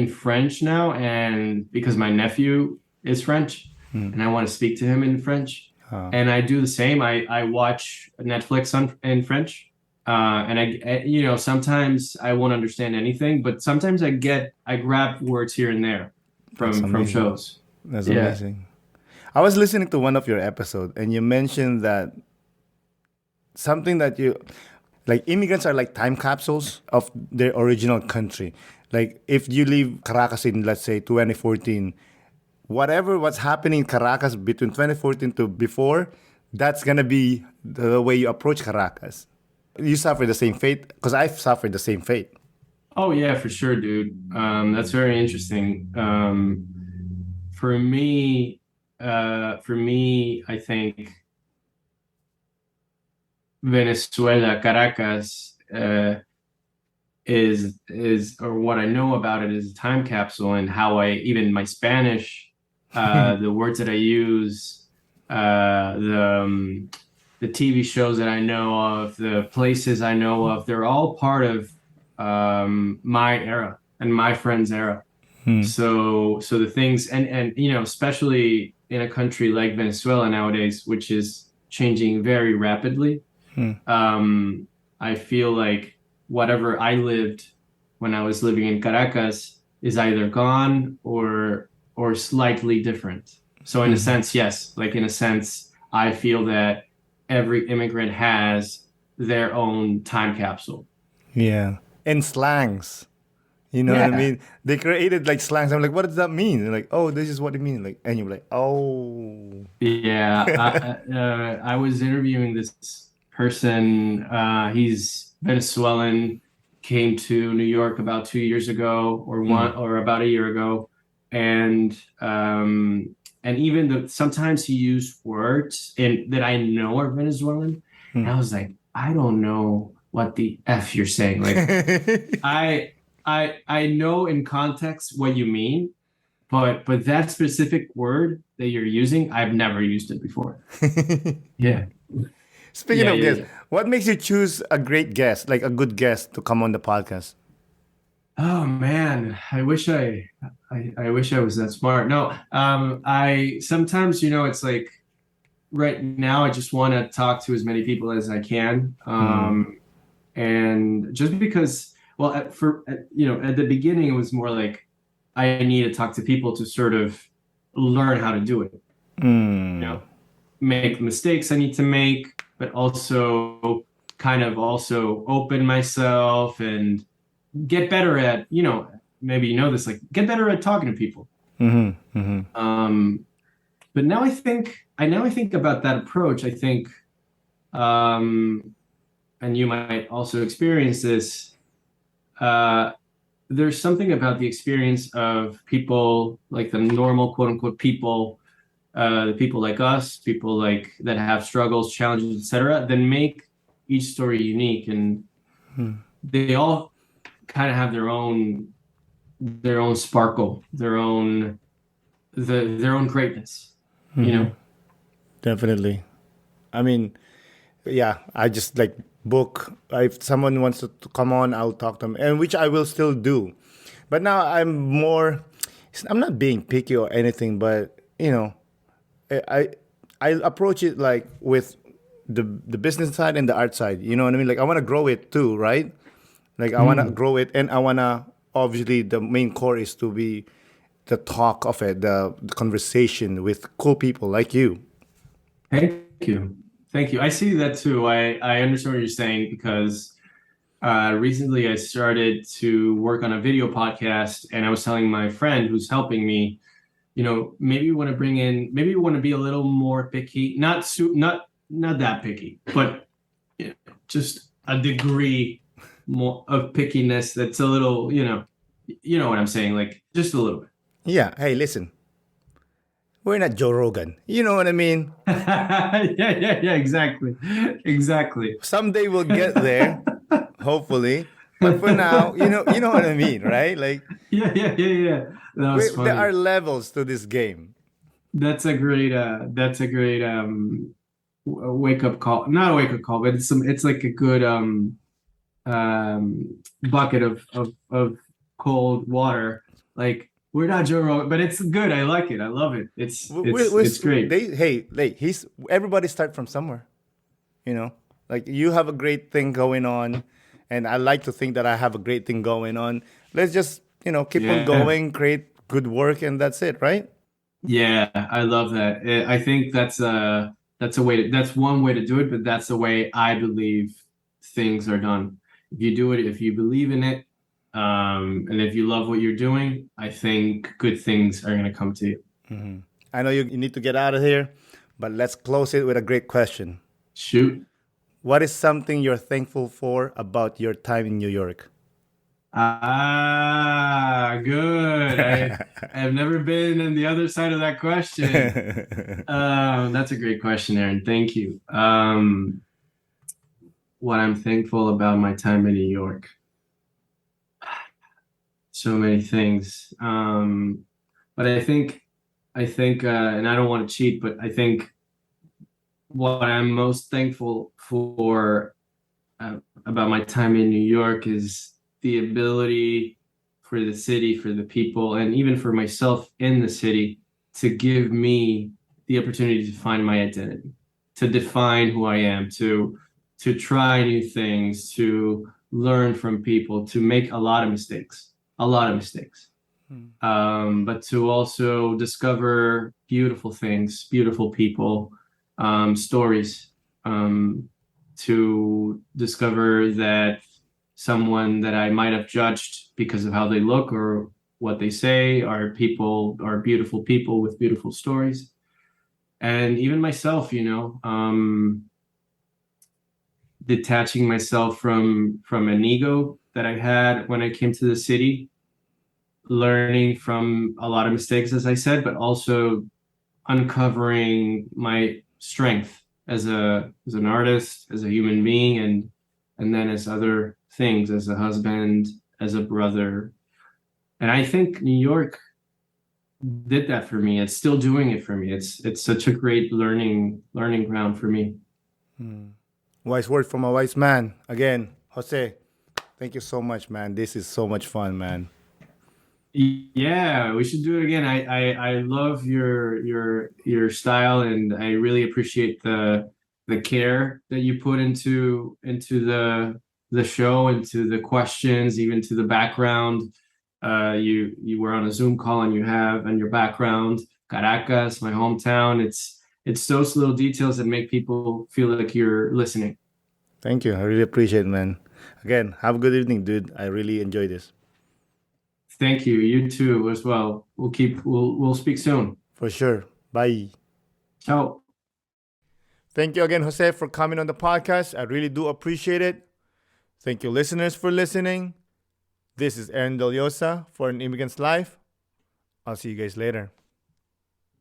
Speaker 3: French now, and because my nephew is French, and I want to speak to him in French, and I do the same. I watch Netflix in French, and sometimes I won't understand anything, but sometimes I grab words here and there
Speaker 2: That's
Speaker 3: from
Speaker 2: amazing.
Speaker 3: shows.
Speaker 2: That's
Speaker 3: Yeah.
Speaker 2: amazing. I was listening to one of your episodes, and you mentioned that something that you like immigrants are like time capsules of their original country. Like if you leave Caracas in let's say 2014, whatever what's happening in Caracas between 2014 to before, that's gonna be the way you approach Caracas. You suffer the same fate because I've suffered the same fate.
Speaker 3: Oh yeah, for sure, dude. That's very interesting. For me, I think Venezuela, Caracas, is or what I know about it is a time capsule, and how I even my Spanish, the words that I use, the TV shows that I know of, the places I know of, they're all part of my era and my friends' era. So the things and especially in a country like Venezuela nowadays, which is changing very rapidly, I feel like whatever I lived when I was living in Caracas is either gone or slightly different. So in a sense, yes, like in a sense, I feel that every immigrant has their own time capsule.
Speaker 2: Yeah. And slangs. You know what I
Speaker 3: Yeah.
Speaker 2: mean? They created like slangs. I'm like, what does that mean? They're like, oh, this is what it means. Like, and you're like, oh.
Speaker 3: Yeah, I was interviewing this person. He's Venezuelan, came to New York about 2 years ago, or about a year ago, and even sometimes he used words that I know are Venezuelan, and I was like, I don't know what the F you're saying. Like, I know in context what you mean, but that specific word that you're using, I've never used it before. Yeah.
Speaker 2: Speaking
Speaker 3: Yeah,
Speaker 2: of
Speaker 3: yeah,
Speaker 2: guests,
Speaker 3: yeah.
Speaker 2: what makes you choose a great guest, like a good guest to come on the podcast?
Speaker 3: Oh man, I wish I was that smart. No, I sometimes, it's like right now I just want to talk to as many people as I can. And just because, well, at the beginning, it was more like I need to talk to people to sort of learn how to do it, you know, make mistakes I need to make, but also kind of also open myself and get better at, maybe you know this, like get better at talking to people. But now I think about that approach. I think, and you might also experience this. There's something about the experience of people, like the normal quote unquote people, the people like us, people like that have struggles, challenges, etc., that make each story unique, and they all kind of have their own sparkle, their own greatness,
Speaker 2: Definitely. I mean, yeah, I just like book. If someone wants to come on, I'll talk to them, and which I will still do. But now I'm not being picky or anything, but I approach it like with the business side and the art side. You know what I mean? Like I want to grow it too, right? Like I want to grow it, and I want to, obviously the main core is to be the talk of it, the conversation with cool people like you.
Speaker 3: Thank you. Thank you. I see that too. I understand what you're saying, because recently I started to work on a video podcast, and I was telling my friend who's helping me, maybe you want to maybe you want to be a little more picky, not that picky, but just a degree more of pickiness that's a little, you know what I'm saying, like just a little bit.
Speaker 2: Yeah. Hey, listen. We're not Joe Rogan. You know what I mean?
Speaker 3: Yeah, exactly.
Speaker 2: Someday we'll get there, hopefully. But for now, you know what I mean, right? Like,
Speaker 3: Yeah. That was funny.
Speaker 2: there are levels to this game.
Speaker 3: That's a great wake up call. Not a wake up call, but it's like a good bucket of cold water. Like, we're not Joe Rogan, but it's good. I like it. I love it. It's great.
Speaker 2: Everybody start from somewhere. Like you have a great thing going on, and I like to think that I have a great thing going on. Let's just keep on going, create good work, and that's it, right?
Speaker 3: Yeah, I love that. I think that's one way to do it, but that's the way I believe things are done. If you do it, if you believe in it, and if you love what you're doing, I think good things are going to come to you.
Speaker 2: Mm-hmm. I know you need to get out of here, but let's close it with a great question.
Speaker 3: Shoot.
Speaker 2: What is something you're thankful for about your time in New York?
Speaker 3: Good. I've never been on the other side of that question. That's a great question, Aaron. Thank you. What I'm thankful about my time in New York. So many things. But I think, and I don't want to cheat, but I think what I'm most thankful for about my time in New York is the ability for the city, for the people, and even for myself in the city to give me the opportunity to find my identity, to define who I am, to try new things, to learn from people, to make a lot of mistakes. But to also discover beautiful things, beautiful people, stories, to discover that someone that I might have judged because of how they look or what they say are beautiful people with beautiful stories. And even myself, detaching myself from an ego that I had when I came to the city, learning from a lot of mistakes, as I said, but also uncovering my strength as an artist, as a human being, and then as other things, as a husband, as a brother. And I think New York did that for me. It's still doing it for me. It's such a great learning ground for me.
Speaker 2: Wise word from a wise man. Again, Jose, thank you so much, man. This is so much fun, man.
Speaker 3: Yeah, we should do it again. I love your style, and I really appreciate the care that you put into the show, into the questions, even to the background. You were on a Zoom call, and you have on your background Caracas, my hometown. It's those little details that make people feel like you're listening.
Speaker 2: Thank you. I really appreciate it, man. Again, have a good evening, dude. I really enjoyed this.
Speaker 3: Thank you. You too as well. We'll speak soon.
Speaker 2: For sure. Bye.
Speaker 3: Ciao.
Speaker 2: Thank you again, Jose, for coming on the podcast. I really do appreciate it. Thank you, listeners, for listening. This is Aaron Deliosa for An Immigrant's Life. I'll see you guys later.